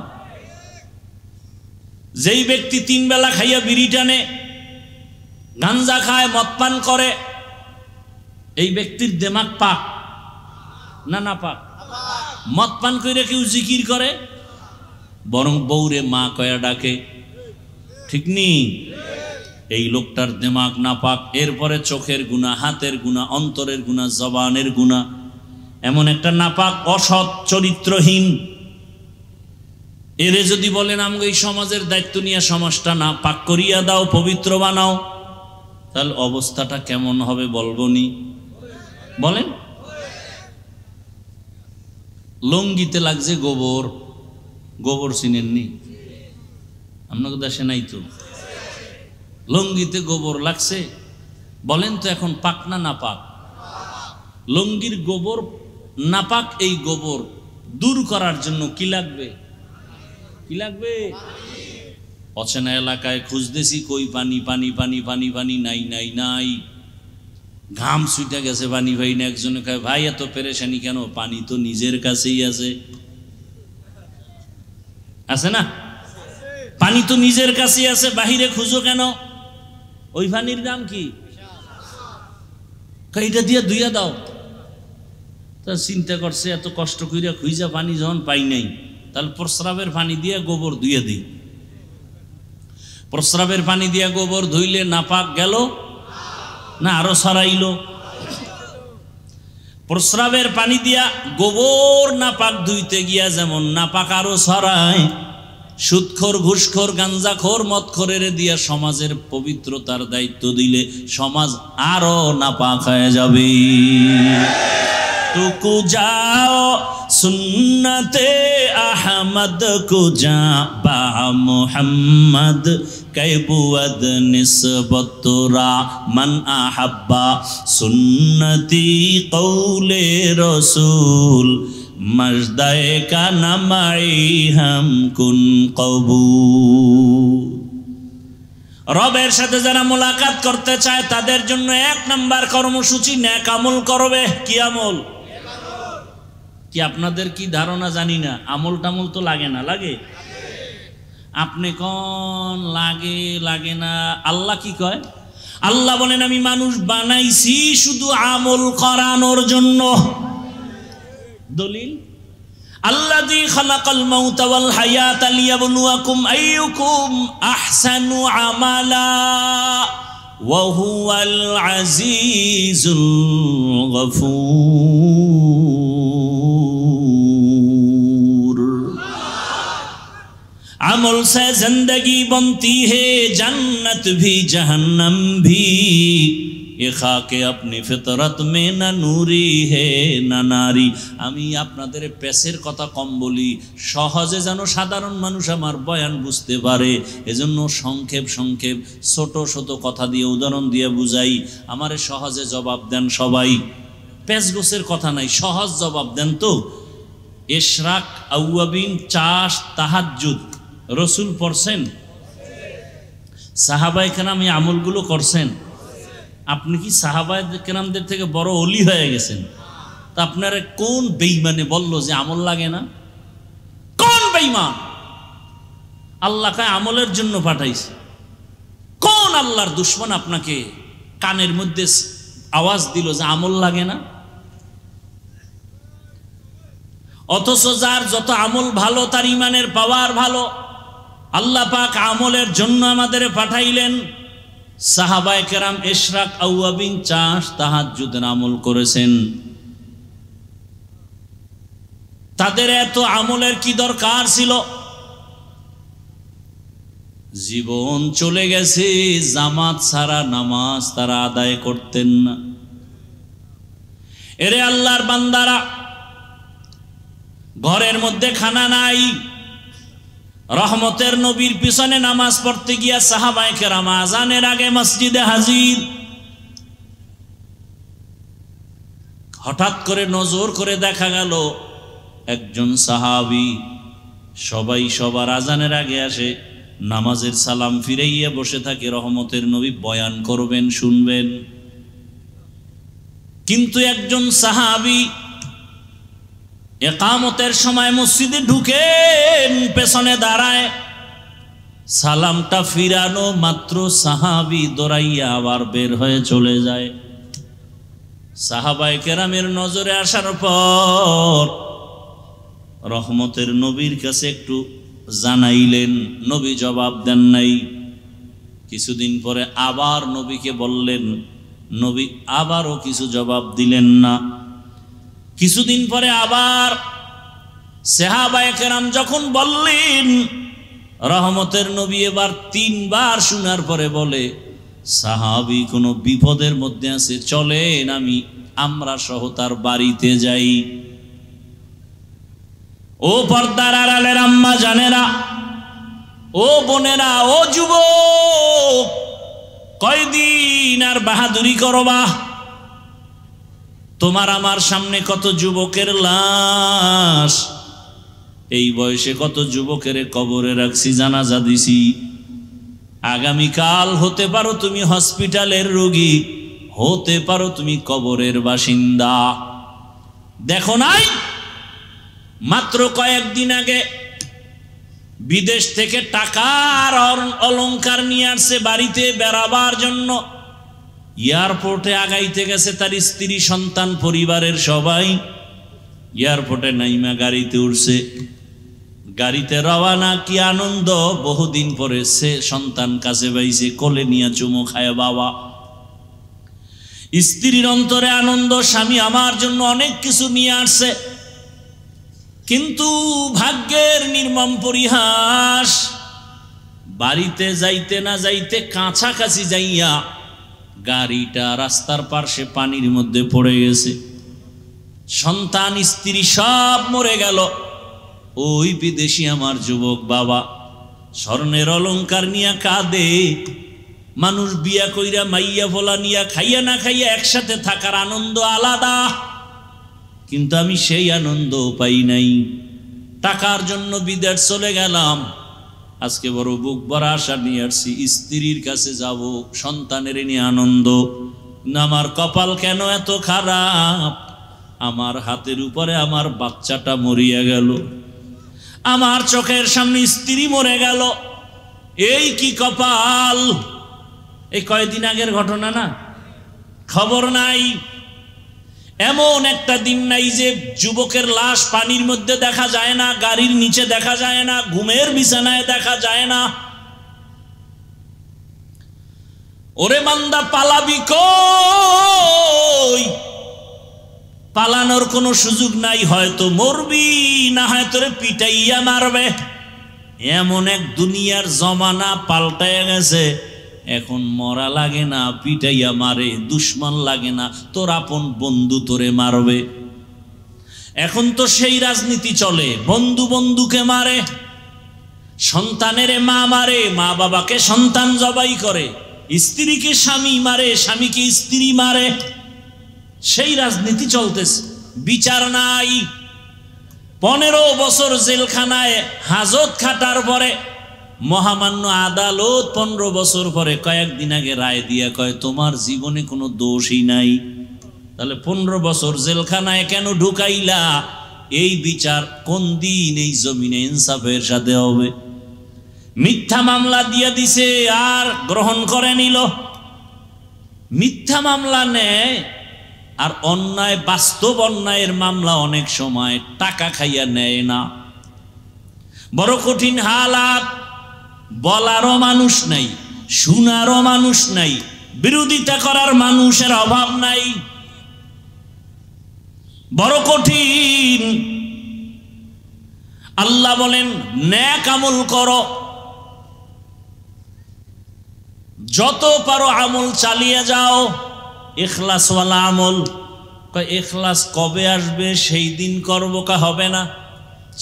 যেই ব্যক্তি 3 বেলা খাইয়া বিড়ি টানে, গাঞ্জা খায়, মদ পান করে, এই ব্যক্তির দিমাগ পাক না না পাক? মদ পান করে কেউ জিকির করে, বরং বউরে মা কয়া ডাকে, ঠিক নেই? এই লোকটার দিমাগ না পাক। এরপরে চোখের গুনাহ, হাতের গুনাহ, অন্তরের গুনাহ, জবানের গুনাহ, এমন একটা নাপাক অসৎ চরিত্রহীন। এরে যদি বলেন আমাকে এই সমাজের দায়িত্ব নিয়ে সমাজটা না পাক করিয়া দাও, পবিত্র বানাও, তাহলে অবস্থাটা কেমন হবে বলবো নি? বলেন। লঙ্গিতে লাগছে গোবর, গোবর চিনেননি? আপনাকে দেশে নাই তো? লঙ্গিতে গোবর লাগছে, বলেন তো এখন পাক না নাপাক? লঙ্গির গোবর নাপাক। এই গোবর দূর করার জন্য কি লাগবে? কি লাগবে? অচেনা এলাকায় খুঁজতেছি, কই পানি পানি পানি পানি পানি, নাই নাই নাই। ঘাম ছুটে গেছে, পানি ভাই না। একজনে কয় ভাই এত পেরেশানি কেন? পানি তো নিজের কাছেই আছে। আছে না? পানি তো নিজের কাছেই আছে, বাহিরে খুঁজো কেন? ওই পানির দাম কি? এটা দিয়ে ধুইয়া দাও। তা চিন্তা করছে এত কষ্ট কইরা খুঁজা পানি যখন পাই নাই, তাহলে প্রস্রাবের পানি দিয়ে গোবর ধুইয়া দিই। প্রস্রাবের পানি দিয়া গোবর ধুইলে নাপাক গেল না আরো ছড়াইল? প্রস্রাবের পানি দিয়া গোবর নাপাক ধুইতে গিয়া যেমন নাপাক আরো ছড়ায়, সুদখোর, ঘুষখোর, গাঞ্জাখোর, মদখোরের দিয়া সমাজের পবিত্রতার দায়িত্ব দিলে সমাজ আরো নাপাক হয়ে যাবে। টুকু যাও সুন্নতে আহমদ কুজা বা মুহাম্মদ কৈবুদ নিসবতরা মান আহাব্বা সুন্নতি কৌলে রসুল মজদায়ে কা নামাই হাম কুন কবুল। রবের সাথে যারা মোলাকাত করতে চায় তাদের জন্য 1 নাম্বার কর্মসূচি নেক আমল করবে। কি আমল? কি আপনাদের কি ধারণা জানি না, আমল টামল তো লাগে না? লাগে? আপনি কোন লাগে লাগে না? আল্লাহ কি কয়? আল্লাহ বলেন আমি মানুষ বানাইছি শুধু আমল করানোর জন্য। দলিল আল্লাযী খালাকাল মাউতা ওয়াল হায়াতা লিয়াবলুয়াকুম আইয়ুকুম আহসানু আমালা ওয়া হুয়াল আজিজুল গফুর। अमल से जिंदगी बनती है जन्नत भी जहन्नम भी, এ খাকে আপনি ফিতরত মে না নূরি হে না নারী। আমি আপনাদের পেশের কথা কম বলি, সহজে যেন সাধারণ মানুষ আমার বয়ান বুঝতে পারে, এজন্য সংক্ষেপ সংক্ষেপ ছোট ছোট কথা দিয়ে উদাহরণ দিয়ে বুঝাই। আমারে সহজে জবাব দেন সবাই, পেশগোছের কথা নাই, সহজ জবাব দেন তো। ইশরাক, আউয়াবিন, চাষ, তাহাজ্জুদ রসুল পড়ছেন? সাহাবায়ে কেরাম এই আমলগুলো করছেন? আপনি কি সাহাবায়ে কেরামদের থেকে বড় ওলি হয়ে গেছেন? তা আপনারা কোন বেঈমানে বলল যে আমল লাগে না? কোন বেঈমান? আল্লাহকে আমলের জন্য পাঠাইছে। কোন আল্লাহর দুশমন আপনাকে কানের মধ্যে আওয়াজ দিল যে আমল লাগে না? অথচ যার যত আমল ভালো তার ইমানের পাওয়ার ভালো। আল্লাহ পাক আমলের জন্য আমাদের পাঠাইলেন। সাহাবায়ে কেরাম ইশরাক, আউয়াবিন, চাষ, তাহাজ্জুদের আমল করেছেন। তাদের এত আমলের কি দরকার ছিল? জীবন চলে গেছে, জামাত ছাড়া নামাজ তারা আদায় করতেন না। এরে আল্লাহর বান্দারা, ঘরের মধ্যে খানা নাই, রহমতের নবীর পিছনে নামাজ পড়তে গিয়া সাহাবায়ে কেরাম আজানের আগে মসজিদে হাজির। হঠাৎ করে নজর করে দেখা গেল একজন সাহাবী, সবাই সবার আজানের আগে আসে, নামাজের সালাম ফিরাইয়া বসে থাকে, রহমতের নবী বয়ান করবেন, শুনবেন। কিন্তু একজন সাহাবী একামতের সময় মসজিদে ঢুকেন, পেছনে দাঁড়ায়, সালামটা ফিরানো মাত্র সাহাবী দৌড়াইয়া আবার বের হয়ে চলে যায়। সাহাবায়ে কেরামের নজরে আসার পর রহমতের নবীর কাছে একটু জানাইলেন, নবী জবাব দেন নাই। কিছুদিন পরে আবার নবীকে বললেন, নবী আবারও কিছু জবাব দিলেন না। কিছুদিন পরে আবার সাহাবায়ে কেরাম যখন বললেন, রহমতের নবী এবার 3 বার শোনার পরে বলে, সাহাবী কোনো বিপদের মধ্যে আছে, চলেন আমরা সহ তার বাড়িতে যাই। ও পর্দার আড়ালের আম্মা জানেরা, ও বোনেরা, ও যুবক, কয়দিন আর বাহাদুরি করবা? তোমার আমার সামনে কত যুবকের লাশ, এই বয়সে কত যুবকের কবরে রাখছি, জানাজা দিছি। আগামীকাল হতে পারো তুমি হসপিটালের রোগী, হতে পারো তুমি কবরের বাসিন্দা। দেখো নাই মাত্র কয়েকদিন আগে বিদেশ থেকে টাকার অলংকার নিয়ে আসছে বাড়িতে বেড়াবার জন্য, এয়ারপোর্টে আগাইতে গেছে তার স্ত্রী, সন্তান, পরিবারের সবাই। এয়ারপোর্টে নাইমা গাড়িতে উঠছে, গাড়িতে রওয়ানা, কি আনন্দ! বহুদিন পরে সে সন্তান কাছে পাইছে, কোলে নিয়ে চুমো খায় বাবা। স্ত্রীর অন্তরে আনন্দ, স্বামী আমার জন্য অনেক কিছু নিয়ে আসছে। কিন্তু ভাগ্যের নির্মম পরিহাস, বাড়িতে যাইতে না যাইতে কাছাকাছি যাইয়া গাড়িটা রাস্তার পার্শ্বে পানির মধ্যে পড়ে গেছে। সন্তান, স্ত্রী সব মরে গেল। ওই বিদেশি আমার যুবক বাবা স্বর্ণের অলংকার নিয়ে কাঁদে। মানুষ বিয়া কইরা মাইয়া ফোলা নিয়া খাইয়া না খাইয়া একসাথে থাকার আনন্দ আলাদা, কিন্তু আমি সেই আনন্দ পাই নাই। টাকার জন্য বিদেশ চলে গেলাম, আজকে বড় বুক ভরা আশা নিয়ে আসছি, স্ত্রীর কাছে যাব, সন্তানের নিয়ে আনন্দ। আমার কপাল কেন এত খারাপ, আমার হাতের উপরে আমার বাচ্চাটা মরিয়া গেল, আমার চোখের সামনে স্ত্রী মরে গেল, এই কি কপাল! এই কয়েকদিন আগের ঘটনা না, খবর নাই। এমন একটা দিন নাই যে যুবকের লাশ পানির মধ্যে দেখা যায় না, গাড়ির নিচে দেখা যায় না, ঘুমের বিছানায় দেখা যায় না। ওরে বান্দা, পালাবি কই? পালানোর কোনো সুযোগ নাই, হয়তো মরবি, না হয় তোরে পিটাইয়া মারবে। এমন এক দুনিয়ার জমানা পাল্টায় গেছে, এখন মরা লাগে না, পিটাইয়া মারে, দুশ্মন লাগে না, তোর আপন বন্ধু তোরে মারবে। এখন তো সেই রাজনীতি চলে, বন্ধু বন্ধুকে মারে, সন্তানের মা মারে, মা বাবাকে সন্তান জবাই করে, স্ত্রীকে স্বামী মারে, স্বামীকে স্ত্রী মারে, সেই রাজনীতি চলতেছে। বিচার নাই। 15 বছর জেলখানায় হাজত খাটার পরে মহামান্য আদালত 15 বছর পরে কয়েকদিন আগে রায় দিয়া কয় তোমার জীবনে কোনো দোষই নাই। তাহলে 15 বছর জেলখানায় কেন ঢুকাইলা? এই বিচার কোন দিন এই জমিনে ইনসাফের সাথে হবে? মিথ্যা মামলা দিয়া দিছে আর গ্রহণ করে নিল। মিথ্যা মামলা নেয় আর অন্যায়, বাস্তব অন্যায়ের মামলা অনেক সময় টাকা খাইয়া নেয় না। বড় কঠিন হালাত। বলারও মানুষ নাই, শোনারও মানুষ নাই, বিরোধিতা করার মানুষের অভাব নাই। বড় কঠিন। আল্লাহ বলেন নেক আমল করো, যত পারো আমল চালিয়ে যাও, ইখলাসওয়ালা আমল। ইখলাস কবে আসবে? সেই দিন করবো কা হবে না?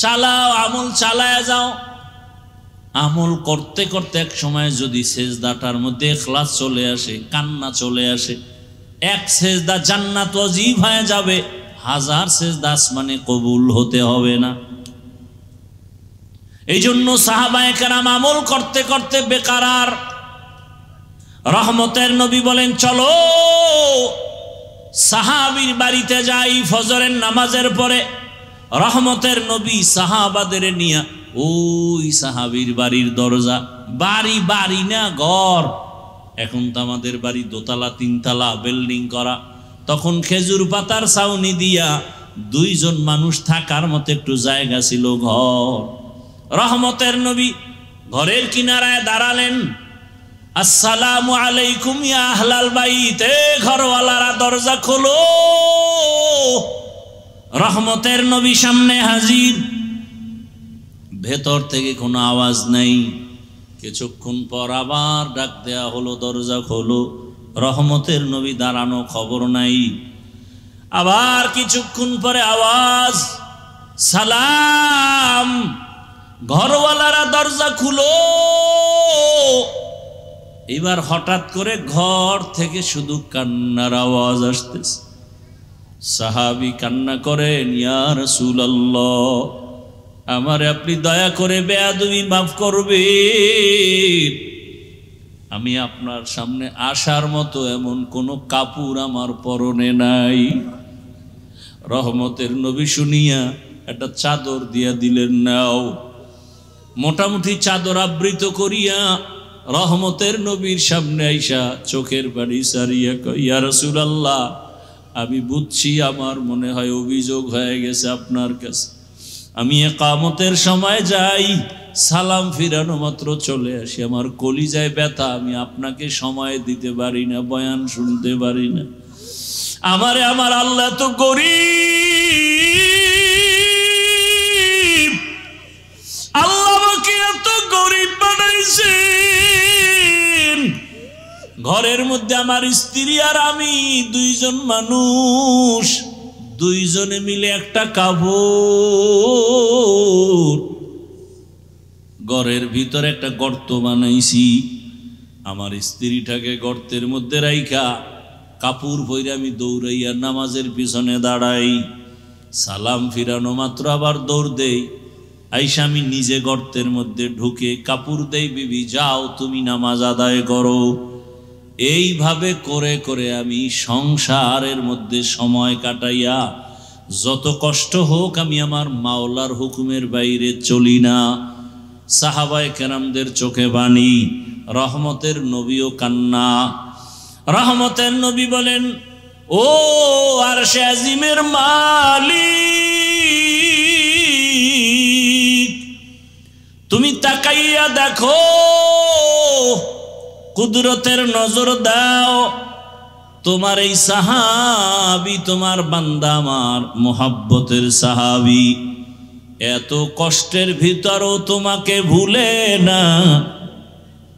চালাও, আমল চালায়া যাও। আমল করতে করতে এক সময় যদি সেজদাটার মধ্যে ইখলাস চলে আসে, কান্না চলে আসে, এক সেজদা জান্নাত ওয়াজিব হয়ে যাবে, 1000 সেজদা আসমানে কবুল হতে হবে না। এই জন্য সাহাবায়ে কেরাম আমল করতে করতে বেকারার। রহমতের নবী বলেন চলো সাহাবীর বাড়িতে যাই ফজরের নামাজের পরে। রহমতের নবী সাহাবাদের নিয়া ওই সাহাবীর বাড়ির দরজা, বাড়ি বাড়ি না ঘর, এখন তো আমাদের বাড়ি দোতলা 3 তলা বিল্ডিং করা, তখন খেজুর পাতার ছাউনি দিয়া 2 জন মানুষ থাকার মতো একটু জায়গা ছিল, ঘর। রহমতের নবী ঘরের কিনারায় দাঁড়ালেন, আসসালামু আলাইকুম ইয়া আহলাল বাইত, এ ঘরওয়ালারা দরজা খোলো। রহমতের নবী সামনে হাজির। ভেতর থেকে কোনো আওয়াজ নাই। কিছুক্ষণ পর আবার ডাক দেয়া হলো, দরজা খোলো। রহমতের নবী দাঁড়ানো, খবর নাই। আবার কিছুক্ষণ পরে আওয়াজ, সালাম। ঘরওয়ালারা দরজা খুলো। এবার হঠাৎ করে ঘর থেকে শুধু কান্নার আওয়াজ আসতেছে। সাহাবী কান্না করেন, ইয়া রাসূলুল্লাহ, আমারে আপনি দয়া করে বেয়াদবি মাফ করবেন। আমি আপনার সামনে আসার মতো এমন কোনো কাপড় আমার পরনে নাই। রহমতের নবী শুনিয়া একটা চাদর দিয়া দিলেন, নাও। মোটামুটি চাদর আবৃত করিয়া রহমতের নবীর সামনে আইসা চোখের পানি সারিয়া কয়, ইয়া রাসূলুল্লাহ, আমি বুঝছি আমার মনে হয় অভিযোগ হয়ে গেছে আপনার কাছে। আমি ইকামতের সময় যাই, সালাম ফিরানো মাত্র চলে আসি, আমার কলিজায় ব্যথা, আমি আপনাকে সময় দিতে পারি না, বয়ান শুনতে পারি না। আমারে আমার আল্লাহ তো গরিব, আল্লাহ আমাকে এত গরিব বানাইছেন। ঘরের মধ্যে আমার স্ত্রী আর আমি 2 জন মানুষ, 2 জনে মিলে একটা কাপড়। ঘরের ভিতরে একটা গর্ত বানাইছি, আমার স্ত্রীটাকে গর্তের মধ্যে রাইখা কাপড় পরে আমি দৌড়াইয়া নামাজের পিছনে দাঁড়াই। সালাম ফিরানো মাত্র আবার দৌড় দেই। আইসা আমি নিজে গর্তের মধ্যে ঢুকে কাপড় দেই, বিবি যাও তুমি নামাজ আদায় করো। এইভাবে করে করে আমি সংসারের মধ্যে সময় কাটাইয়া, যত কষ্ট হোক আমি আমার মাওলার হুকুমের বাইরে চলি না। সাহাবায়ে কেরামদের চোখে পানি, রহমতের নবীও কান্না। রহমতের নবী বলেন, ও আরশে আজিমের মালিক, তুমি তাকাইয়া দেখো, কুদরতের নজর দাও। তোমার এই সাহাবী, তোমার বান্দা আমার মোহাব্বতের সাহাবী, এত কষ্টের ভিতরও তোমাকে ভুলে না।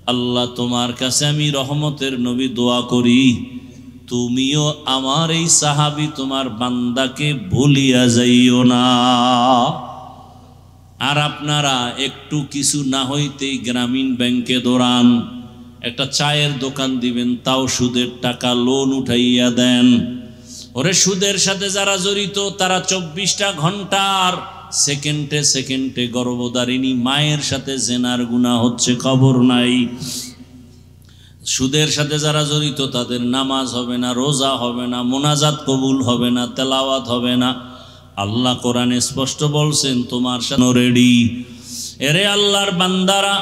আল্লাহ তোমার কাছে আমি রহমতের নবী দোয়া করি, তুমিও আমার এই সাহাবী তোমার বান্দাকে ভুলিয়া যাইও না। আর আপনারা একটু কিছু না হইতেই গ্রামীণ ব্যাংকে দৌড়ান, একটা চায়ের দোকান দিবেন, তাও সুদের টাকা লোন উঠাইয়া দেন। ওরে সুদের সাথে যারা জড়িত তারা 24টা ঘন্টার সেকেন্ডে সেকেন্ডে গর্ভধারিণী মায়ের সাথে জেনার গুনাহ হচ্ছে, খবর নাই। সুদের সাথে যারা জড়িত তাদের নামাজ হবে না, রোজা হবে না, মোনাজাত কবুল হবে না, তেলাওয়াত হবে না। আল্লাহ কোরআনে স্পষ্ট বলছেন তোমার সাথে রেডি। এরে আল্লাহর বান্দারা,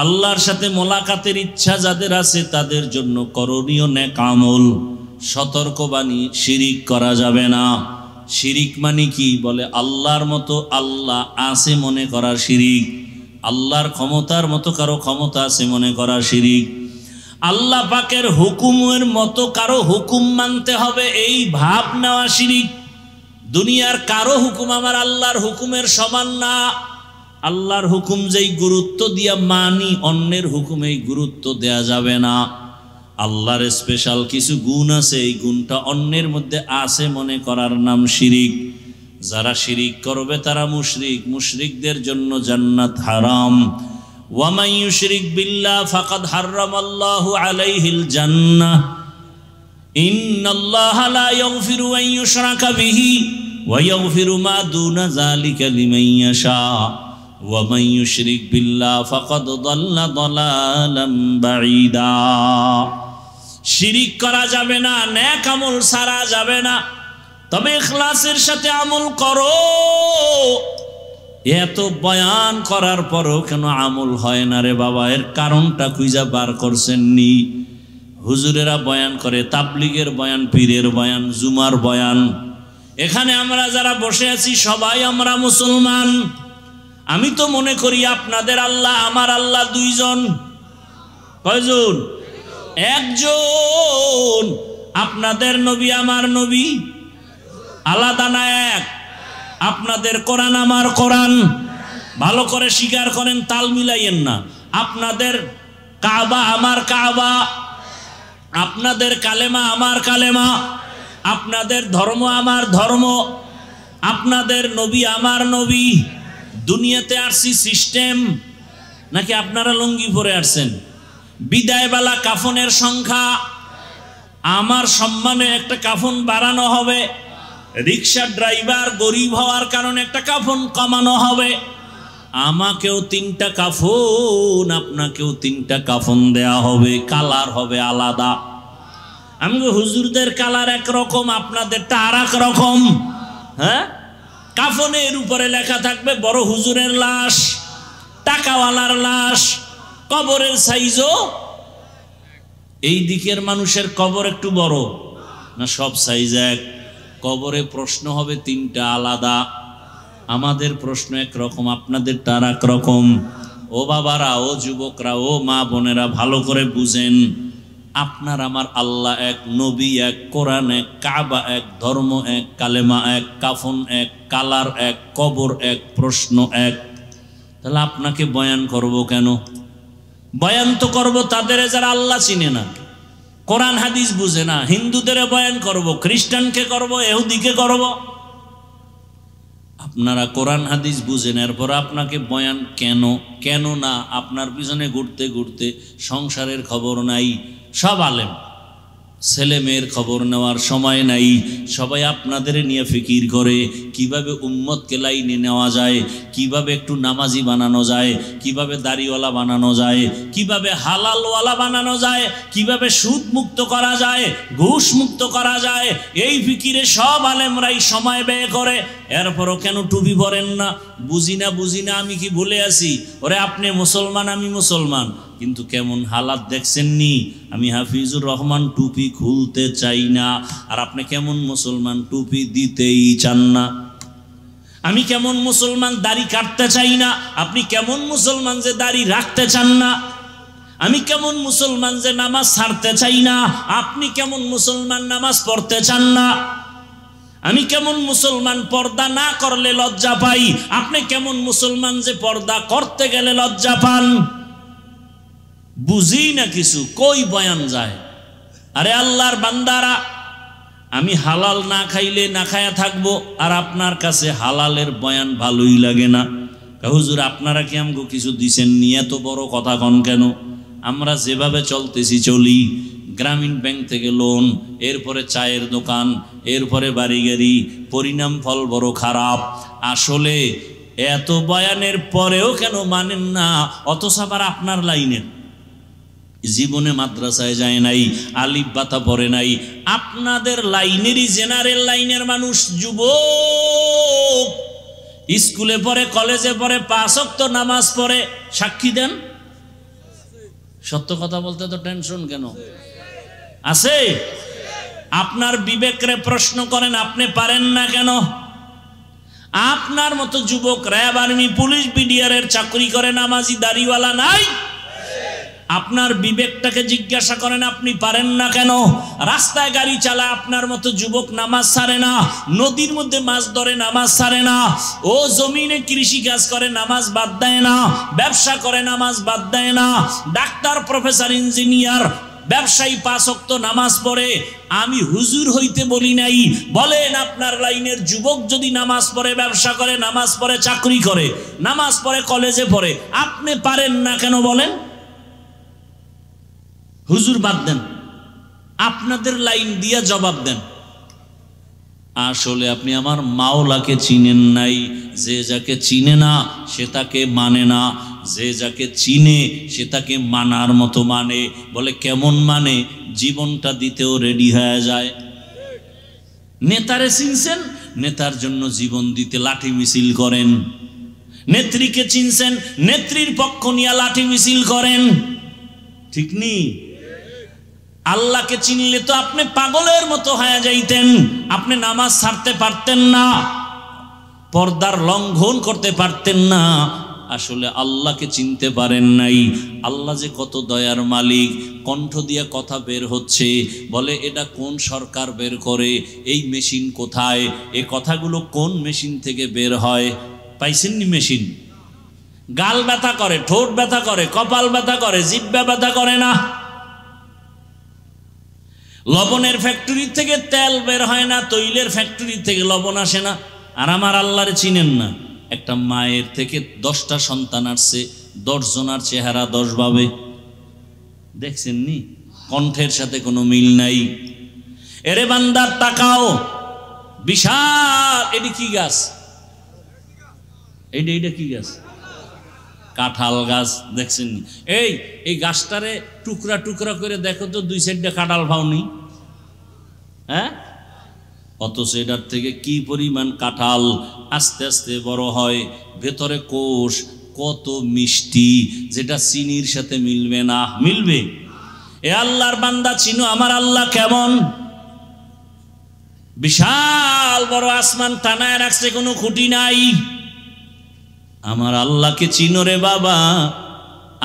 আল্লাহর সাথে মোলাকাতের ইচ্ছা যাদের আছে তাদের জন্য করণীয় নেক আমল। সতর্কবাণী, শিরিক করা যাবে না। শিরিক মানে কি? বলে আল্লাহর মতো আল্লাহ আছে মনে করা শিরিক, আল্লাহর ক্ষমতার মতো কারো ক্ষমতা আছে মনে করা শিরিক, আল্লাহ পাকের হুকুমের মতো কারো হুকুম মানতে হবে এই ভাব নেওয়া শিরিক। দুনিয়ার কারো হুকুম আমার আল্লাহর হুকুমের সমান না। আল্লাহর হুকুম যেই গুরুত্ব দিয়া মানি, অন্যের হুকুমে গুরুত্ব দেয়া যাবে না। আল্লাহর স্পেশাল কিছু গুণ আছে, এই গুণটা অন্যের মধ্যে আছে মনে করার নাম শিরিক। যারা শিরিক করবে তারা মুশরিক, মুশরিকদের জন্য জান্নাত হারাম। ওয়া মান ইউশরিক বিল্লাহ ফাকাদ হারামাল্লাহু আলাইহিল জান্নাহ ইন্নাল্লাহা লা ইয়াগফিরু আন ইউশরাকা বিহি ওয়া ইয়াগফিরু মা দুনা যালিকা লিমান ইয়াশা ওয়া মান ইউশরিক বিল্লাহ ফাকাদ দাল্লা দালালাম বাঈদা। শিরিক করা যাবে না, নেক আমল সারা যাবে না, তবে ইখলাসের সাথে আমল করো। এত বয়ান করার পরও কেন আমল হয় না রে বাবা? এর কারণটা খুঁজা বার করছেন নি? হুজুরেরা বয়ান করে, তাবলিগের বয়ান, পীরের বয়ান, জুমার বয়ান। এখানে আমরা যারা বসে আছি সবাই আমরা মুসলমান। আমি তো মনে করি আপনাদের আল্লাহ আমার আল্লাহ দুইজন। কয়জন? একজন। আপনাদের নবী আমার নবী আলাদা না এক? আপনাদের কোরআন আমার কোরআন, ভালো করে স্বীকার করেন, তাল মিলাইয়েন না। আপনাদের কাবা আমার কাবা, আপনাদের কালেমা আমার কালেমা, আপনাদের ধর্ম আমার ধর্ম, আপনাদের নবী আমার নবী। দুনিয়াতে আসছি সিস্টেম, নাকি আপনারা লুঙ্গি পরে আসছেন? বিদায়বেলা কাফনের সংখ্যা, আমার সম্মানে একটা কাফন বাড়ানো হবে, রিক্সা ড্রাইভার গরিব হওয়ার কারণে একটা কাফন কমানো হবে। আমাকেও 3টা কাফন, আপনাকেও 3টা কাফন দেয়া হবে, কালার হবে আলাদা। আমি হুজুরদের কালার একরকম, আপনাদেরটা আর এক রকম। হ্যাঁ, কাফনের উপরে লেখা থাকবে বড় হুজুরের লাশ, টাকাওয়ালার লাশ, কবরের সাইজও। এই দিকের মানুষের কবর একটু বড় না সব সাইজ এক? কবরে প্রশ্ন হবে 3টা আলাদা। আমাদের প্রশ্ন একরকম, আপনাদেরটা আর এক রকম। ও বাবারা, ও যুবকরা, ও মা বোনেরা, ভালো করে বুঝেন, আপনার আমার আল্লাহ এক, নবী এক, কোরআন এক, কাবা এক, ধর্ম এক, কালেমা এক, কাফন এক, কালার এক, কবর এক, প্রশ্ন এক। তাহলে আপনাকে বয়ান করব কেন? বয়ান তো করব তাদের যারা আল্লাহ চিনে না, কোরআন হাদিস বুঝে না। হিন্দুদের বয়ান করব, খ্রিস্টানকে করব, ইহুদিকে করব। আপনারা কোরআন হাদিস বুঝেন, এরপর আপনাকে বয়ান কেন? কেন না? আপনার পিছনে ঘুরতে ঘুরতে সংসারের খবর নাই। সব আলেম, ছেলে মেয়ের খবর নেওয়ার সময় নাই। সবাই আপনাদের নিয়ে ফিকির করে কিভাবে উম্মতকে লাইনে নেওয়া যায়, কিভাবে একটু নামাজি বানানো যায়, কিভাবে দাড়িওয়ালা বানানো যায়, কিভাবে হালালওয়ালা বানানো যায়, কিভাবে সুদ মুক্ত করা যায়, ঘুষ মুক্ত করা যায়। এই ফিকিরে সব আলেমরাই সময় ব্যয় করে। এরপরও কেন টুপি পরেন না? বুঝি না, বুঝি না, আমি কি ভুলে আছি? ওরে আপনি মুসলমান, আমি মুসলমান, কিন্তু কেমন হালাত দেখছেন নি? আমি হাফিজুর রহমান টুপি খুলতে চাই না, আর আপনি কেমন মুসলমান টুপি দিতেই চান না। আমি কেমন মুসলমান দাড়ি কাটতে চাই না, আপনি কেমন মুসলমান যে দাড়ি রাখতে চান না। আমি কেমন মুসলমান যে নামাজ ছাড়তে চাই না, আপনি কেমন মুসলমান নামাজ পড়তে চান না। আমি কেমন মুসলমান পর্দা না করলে লজ্জা পাই, আপনি কেমন মুসলমান যে পর্দা করতে গেলে লজ্জা পান। বুঝি না কিছু, কই বয়ান যায়। আরে আল্লাহর বান্দারা, আমি হালাল না খাইলে না খায়া থাকবো, আর আপনার কাছে হালালের বয়ান ভালোই লাগে না। হুজুর আপনারা কি আমাকে কিছু দিছেন নি, এত বড় কথা কন কেন? আমরা যেভাবে চলতেছি চলি, গ্রামীণ ব্যাংক থেকে লোন, এরপরে চায়ের দোকান, এরপরে বাড়ি গাড়ি, পরিণাম ফল বড় খারাপ। আসলে এত বয়ানের পরেও কেন মানেন না? অথচ আবার আপনার লাইনের, জীবনে মাদ্রাসায় যায় নাই, আলিফ বাতা পড়ে নাই, আপনাদের লাইনেরই জেনারেল লাইনের মানুষ, যুবক, স্কুলে পড়ে, কলেজে পড়ে, 5 ওয়াক্ত নামাজ পড়ে, সাক্ষী দেন। সত্য কথা বলতে তো টেনশন কেন? আছে? আপনার বিবেকরে প্রশ্ন করেন, আপনি পারেন না কেন? আপনার মতো যুবক র্যাব, আর্মি, পুলিশ, বিডিআরের চাকরি করে, নামাজি দাড়িওয়ালা নাই? আপনার বিবেকটাকে জিজ্ঞাসা করেন, আপনি পারেন না কেন? রাস্তায় গাড়ি চালায় আপনার মতো যুবক নামাজ ছাড়ে না, নদীর মধ্যে মাছ ধরে নামাজ ছাড়ে না, ও জমিনে কৃষি কাজ করে নামাজ বাদ দেয় না, ব্যবসা করে নামাজ বাদ দেয় না, ডাক্তার, প্রফেসর, ইঞ্জিনিয়ার, ব্যবসায়ী 5 ওয়াক্ত নামাজ পড়ে। আমি হুজুর হইতে বলি নাই। বলেন আপনার লাইনের যুবক যদি নামাজ পড়ে, ব্যবসা করে, নামাজ পড়ে, চাকরি করে, নামাজ পড়ে, কলেজে পড়ে, আপনি পারেন না কেন বলেন? হুজুর বাদ দেন, আপনাদের লাইন দিয়া জবাব দেন। আসলে আপনি আমার মাওলাকে চিনেন নাই। যে যাকে চিনে না সে তাকে মানে না, যে যাকে চিনে সে তাকে মানার মতো মানে। বলে কেমন মানে? জীবনটা দিতেও রেডি হয়ে যায়। নেতারে চিনছেন, নেতার জন্য জীবন দিতে লাঠি মিছিল করেন। নেত্রীকে চিনছেন, নেত্রীর পক্ষ নিয়ে লাঠি মিছিল করেন। ঠিক নি? আল্লাহকে চিনলে তো আপনি পাগলের মতো হয়ে যাইতেন, আপনি নামাজ ছাড়তে পারতেন না, পর্দার লঙ্ঘন করতে পারতেন না। আসলে আল্লাহকে চিনতে পারেন নাই। আল্লাহ যে কত দয়ার মালিক, কণ্ঠ দিয়ে কথা বের হচ্ছে, বলে এটা কোন সরকার বের করে, এই মেশিন কোথায়, এই কথাগুলো কোন মেশিন থেকে বের হয়? পাইছেননি মেশিন? গাল ব্যথা করে, ঠোঁট ব্যথা করে, কপাল ব্যথা করে, জিহ্বা ব্যথা করে না। লবণের ফ্যাক্টরি থেকে তেল বের হয় না, তৈলের ফ্যাক্টরি থেকে লবণ আসে না। আর আমার আল্লাহরে চিনেন না। একটা মায়ের থেকে 10টা সন্তান আসছে, 10 জনার চেহারা 10 ভাবে। দেখছেন নি? কণ্ঠের সাথে কোনো মিল নাই। এরে বান্দার তাকাও, বিশাল, এটি কি গাছ? এইটা কি গাছ? কাঁঠাল গাছ। দেখছেন? এই গাছটারে টুকরা টুকরা করে দেখো তো, 2 সাইডে কাঁঠাল পাওনি? হ্যাঁ? অথচ এটার থেকে কি পরিমাণ কাঁঠাল আস্তে আস্তে বড় হয়, ভেতরে কোষ কত মিষ্টি, যেটা চিনির সাথে মিলবে না। মিলবে? এ আল্লাহর বান্দা চিনো আমার আল্লাহ কেমন? বিশাল বড় আসমান টানায় রাখছে, কোনো খুঁটি নাই। আমার আল্লাহকে চিনো রে বাবা।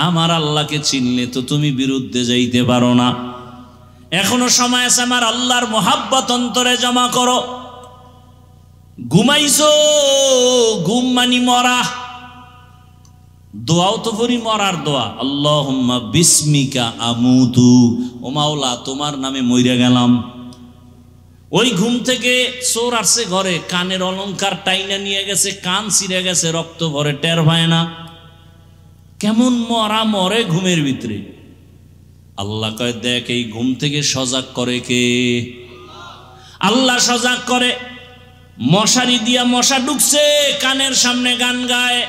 আমার আল্লাহকে চিনলে তো তুমি বিরুদ্ধে যাইতে পারো না। এখনো সময় আছে, আমার আল্লাহর মোহাব্বত অন্তরে জমা করো। ঘুমাইছো, ঘুম মানি মরা। দোয়াও তো করি মরার দোয়া, আল্লাহুম্মা বিসমিকা আমুতু, ও মাওলা তোমার নামে মইরা গেলাম। ওই ঘুম থেকে চোর আসছে ঘরে, কানের অলংকার টাইনা নিয়ে গেছে, কান ছিঁড়ে গেছে, রক্ত ভরে, টের হয় না। কেমন মরা মরে ঘুমের ভিতরে। আল্লাহ কয় দেখ, এই ঘুম থেকে সজাগ করে কে? আল্লাহ সজাগ করে। মশারি দিয়া মশা ঢুকছে, কানের সামনে গান গায়।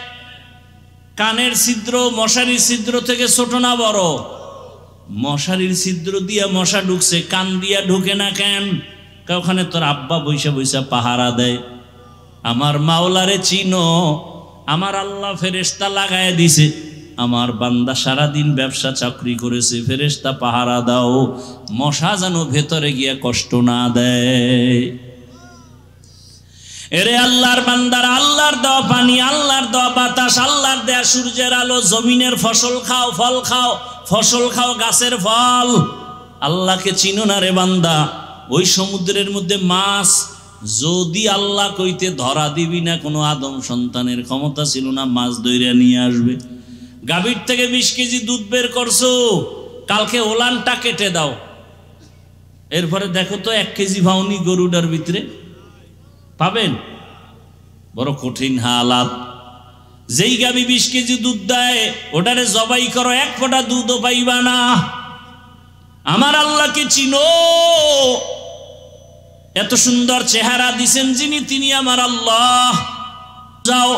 কানের ছিদ্র মশারির ছিদ্র থেকে ছোট না বড়? মশারির ছিদ্র দিয়া মশা ঢুকছে, কান দিয়া ঢুকে না কেন? ওখানে তোর আব্বা বৈশা বৈশা পাহারা দেয়। আমার মাওলারে চিনো? আমার আল্লাহ ফেরেশতা লাগায় দিছে। আমার বান্দা সারাদিন ব্যবসা চাকরি করেছে, ফেরেশতা পাহারা দাও, মশা যেন ভেতরে গিয়া কষ্ট না দেয়। এরে আল্লাহর বান্দার, আল্লাহর দেওয়া পানি, আল্লাহর দেওয়া বাতাস, আল্লাহর দেয়া সূর্যের আলো, জমিনের ফসল খাও, ফল খাও, ফসল খাও, গাছের ফল। আল্লাহকে চিনো না রে বান্দা? ওই সমুদ্রের মধ্যে মাছ যদি আল্লাহ কইতে ধরা দিবি না, কোনো আদম সন্তানের ক্ষমতা ছিল না মাছ ধইরা নিয়ে আসবে। গাভীর থেকে 20 কেজি দুধ বের করছো, কালকে ওলানটা কেটে দাও, এরপরে দেখো তো 1 কেজি ভাউনি গরুটার ভিতরে পাবেন? বড় কঠিন হালাত। যেই গাভী 20 কেজি দুধ দেয় ওটারে জবাই করো, 1 ফোঁটা দুধও পাইবা না। আমার আল্লাহকে চিনো, এত সুন্দর চেহারা দিছেন যিনি, তিনি আমার আল্লাহ। যাও,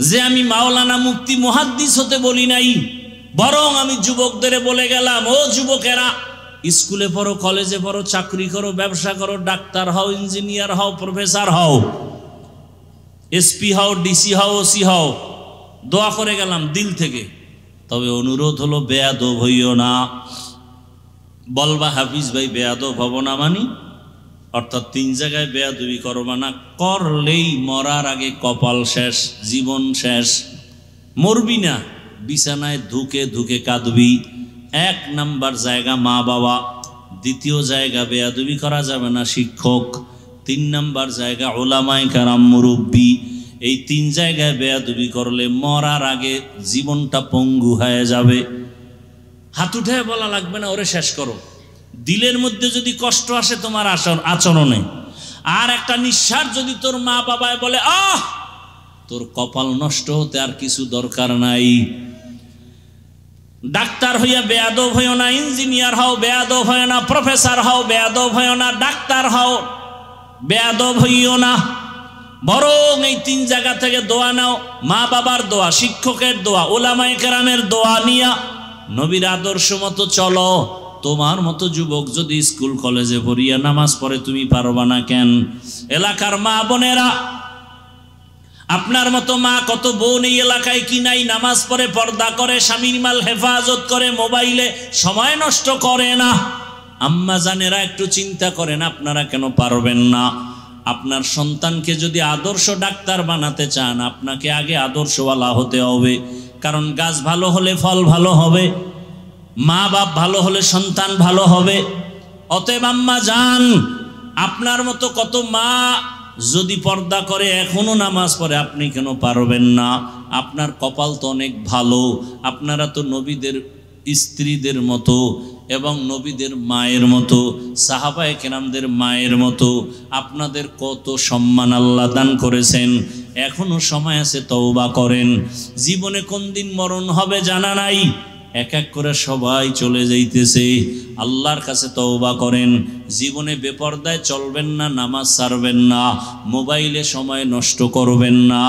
যে আমি মাওলানা মুফতি মুহাদ্দিস হতে বলি নাই, বরং আমি যুবকদের বলে গেলাম, ও যুবকেরা, স্কুলে পড়ো, কলেজে পড়ো, চাকরি করো, ব্যবসা করো, ডাক্তার হও, ইঞ্জিনিয়ার হও, প্রফেসর হও, এসপি হও, ডিসি হও, ওসি হও, দোয়া করে গেলাম দিল থেকে। তবে অনুরোধ হলো বেয়াদব হইও না। বলবা হাফিজ ভাই বেয়াদব হব না মানি, অর্থাৎ 3 জায়গায় বেয়াদবি করবা না, করলেই মরার আগে কপাল শেষ, জীবন শেষ। মরবি না, বিছানায় ধুকে ধুকে কাঁদবি। 1 নাম্বার জায়গা মা বাবা, 2য় জায়গা বেয়াদবি করা যাবে না শিক্ষক, 3 নাম্বার জায়গা ওলামায়ে কেরাম মুরব্বী। এই 3 জায়গায় বেয়াদবি করলে মরার আগে জীবনটা পঙ্গু হয়ে যাবে। হাত উঠে বলা লাগবে না ওরে শেষ করো। দিলের মধ্যে যদি কষ্ট আসে তোমার আচরণে, আর একটা নিঃশ্বাস যদি তোর মা বাবায় বলে আহ, তোর কপাল নষ্ট হতে আর কিছু দরকার নাই। ডাক্তার হইয়া বেয়াদব হইও না, ইঞ্জিনিয়ার হও বেয়াদব হইও না, প্রফেসর হও বেয়াদব হইও না, ডাক্তার হও বেয়াদব হইও না। বরং এই 3 জায়গা থেকে দোয়া নাও, মা বাবার দোয়া, শিক্ষকের দোয়া, ওলামায়ে কেরামের দোয়া নিয়া নবীর আদর্শ মতো চলো। তোমার মতো যুবক যদি স্কুল কলেজে পড়িয়া নামাজ পড়ে তুমি পারবা না কেন? এলাকার মা বোনেরা, আপনার মতো মা কত বোন এই এলাকায় কি নাই, নামাজ পড়ে, পর্দা করে, স্বামীর মাল হেফাজত করে, মোবাইলে সময় নষ্ট করে না। আম্মা জানেরা একটু চিন্তা করেন, আপনারা কেন পারবেন না? আপনার সন্তানকে যদি আদর্শ ডাক্তার বানাতে চান, আপনাকে আগে আদর্শওয়ালা হতে হবে। কারণ গাছ ভালো হলে ফল ভালো হবে, মা বাপ ভালো হলে সন্তান ভালো হবে। অতএব আম্মা জান, আপনার মতো কত মা যদি পর্দা করে এখনো নামাজ পড়ে, আপনি কেন পারবেন না? আপনার কপাল তো অনেক ভালো, আপনারা তো নবীদের স্ত্রীদের মতো এবং নবীদের মায়ের মতো, সাহাবায়ে কেরামদের মায়ের মতো। আপনাদের কত সম্মান আল্লাহ দান করেছেন। এখনো সময় আছে, তওবা করেন। জীবনে কোন দিন মরণ হবে জানা নাই, এক এক করে সবাই চলে যাইতেছে। আল্লাহর কাছে তওবা করেন। জীবনে বেপরদায় চলবেন না, নামাজ ছাড়বেন না, মোবাইলে সময় নষ্ট করবেন না।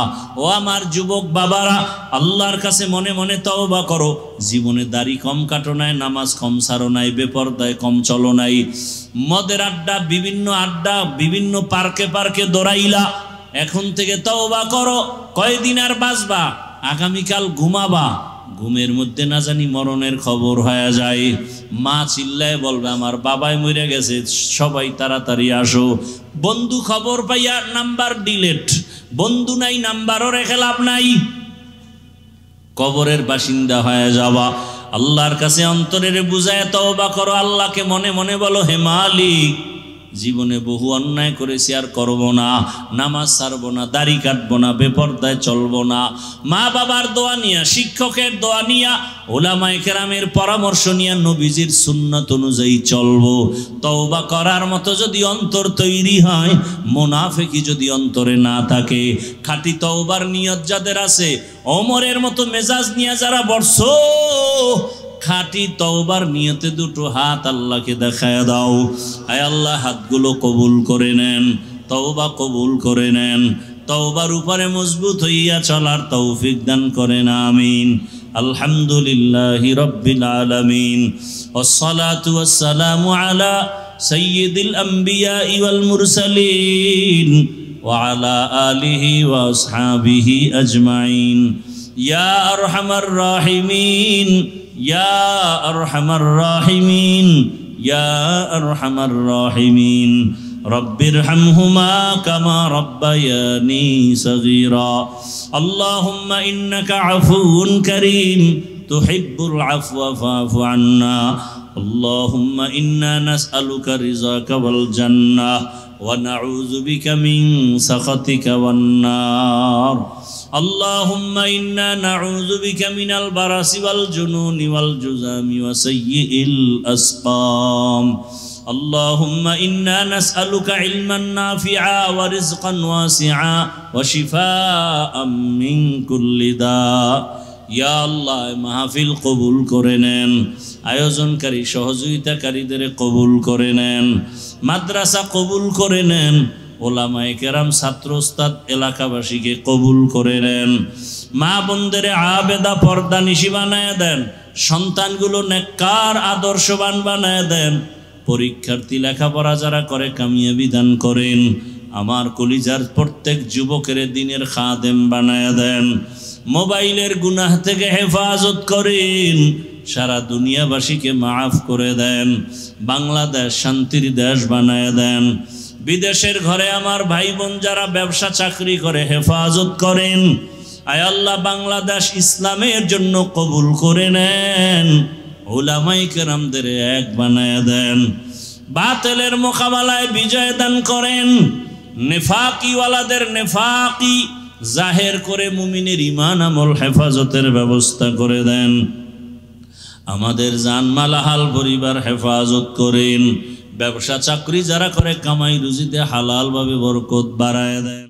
ও আমার যুবক বাবারা, আল্লাহর কাছে মনে মনে তওবা করো। জীবনে দাড়ি কম কাটো নাই, নামাজ কম ছাড়ো নাই, বেপরদায় কম চলো নাই, মদের আড্ডা, বিভিন্ন পার্কে পার্কে দৌড়াইলা। এখন থেকে তওবা করো। কয়দিন আর বাঁচবা? আগামীকাল ঘুমাবা, ঘুমের মধ্যে না জানি মরণের খবর হয়ে যায়। মা চিল্লায় বলবে আমার বাবাই মরে গেছে, সবাই তাড়াতাড়ি আসো। বন্ধু খবর পাইয়া নাম্বার ডিলেট, বন্ধু নাই নাম্বারও রেখে লাভ নাই, কবরের বাসিন্দা হয়ে যাওয়া। আল্লাহর কাছে অন্তরের বুঝায় তওবা করো। আল্লাহকে মনে মনে বলো, হে মালিক, জীবনে বহু অন্যায় করেছি, আর করব না, নামাজ ছাড়বো না, দাড়ি কাটবো না, বেপরদায় চলবো না। মা বাবার দোয়া নিয়া, শিক্ষকের দোয়া নিয়া, ওলামায়ে কেরামের পরামর্শ নিয়া নবীজির সুন্নাত অনুযায়ী চলবো। তওবা করার মতো যদি অন্তর তৈরি হয়, মুনাফিকি যদি অন্তরে না থাকে, খাঁটি তওবার নিয়ত যাদের আছে, ওমরের মতো মেজাজ নিয়া যারা বসছো, খাঁটি তওবার নিয়তে দুটো হাত আল্লাহকে দেখায় দাও। আয় আল্লাহ, হাতগুলো কবুল করে নেন, তওবা কবুল করে নেন, তওবার উপরে মজবুত হইয়া চলার তৌফিক দান করেন, আমিন। আলহামদুলিল্লাহি রাব্বিল আলামিন, ওয়াসসালাতু ওয়াসসালামু আলা সাইয়্যিদিল আমবিয়া ওয়াল মুরসালিন ওয়া আলা আলিহি ওয়া আসহাবিহি আজমাইন। ইয়া আরহামার রাহিমিন, ইয়া আরহামার রাহিমিন, ইয়া আরহামার রাহিমিন। রব্বিরহামহুমা কামা রব্বায়ানি সগীরা। আল্লাহুম্মা ইন্নাকা আফুউন কারীম তুহিব্বুল আফওয়া ফা'ফু আন্না। আল্লাহুম্মা ইন্না নাসআলুকা রিযাকা ওয়াল জান্নাহ ওয়া নাউযু বিকা মিন সাখাতিকা ওয়ান নার। আল্লাহুম্মা ইন্না নাউযু বিকা মিনাল বারাসি ওয়াল জুনুনি ওয়াল জুযামি ওয়া সাইয়্যিল আসকাম اللهم إنا نسألك علما نافعا ورزقا واسعا وشفاء من كل داء يا الله মাহফিল কবুল করে নেন আয়োজনকারী সহযোগিতাকারীদের কবুল করে নেন মাদ্রাসা কবুল করে নেন ওলামায়ে কেরাম ছাত্র ওস্তাদ এলাকাবাসীকে কবুল করে নেন মা বোনদের আবেদা পর্দানিশী বানায় দেন সন্তানগুলো নেককার আদর্শবান বানায় দেন পরীক্ষার্থী লেখাপড়া যারা করে কামিয়াবি দান করেন আমার কলিজার প্রত্যেক যুবকের দিনের খাদেম বানায়া দেন মোবাইলের গুনাহ থেকে হেফাজত করেন সারা দুনিয়াবাসীকে মাফ করে দেন বাংলাদেশ শান্তির দেশ বানায়া দেন বিদেশের ঘরে আমার ভাই বোন যারা ব্যবসা চাকরি করে হেফাজত করেন আয় আল্লাহ বাংলাদেশ ইসলামের জন্য কবুল করে নেন উলামায়ে কেরামদের এক বানায়া দেন বাতিলের মোকাবেলায় বিজয় দান করেন নেফাকি ওয়ালাদের নেফাকি জাহের করে মুমিনের ঈমান আমল হেফাজতের ব্যবস্থা করে দেন আমাদের জানমাল হাল পরিবার হেফাজত করেন ব্যবসা চাকরি যারা করে কামাই রুজিতে হালাল ভাবে বরকত বাড়ায় দেন।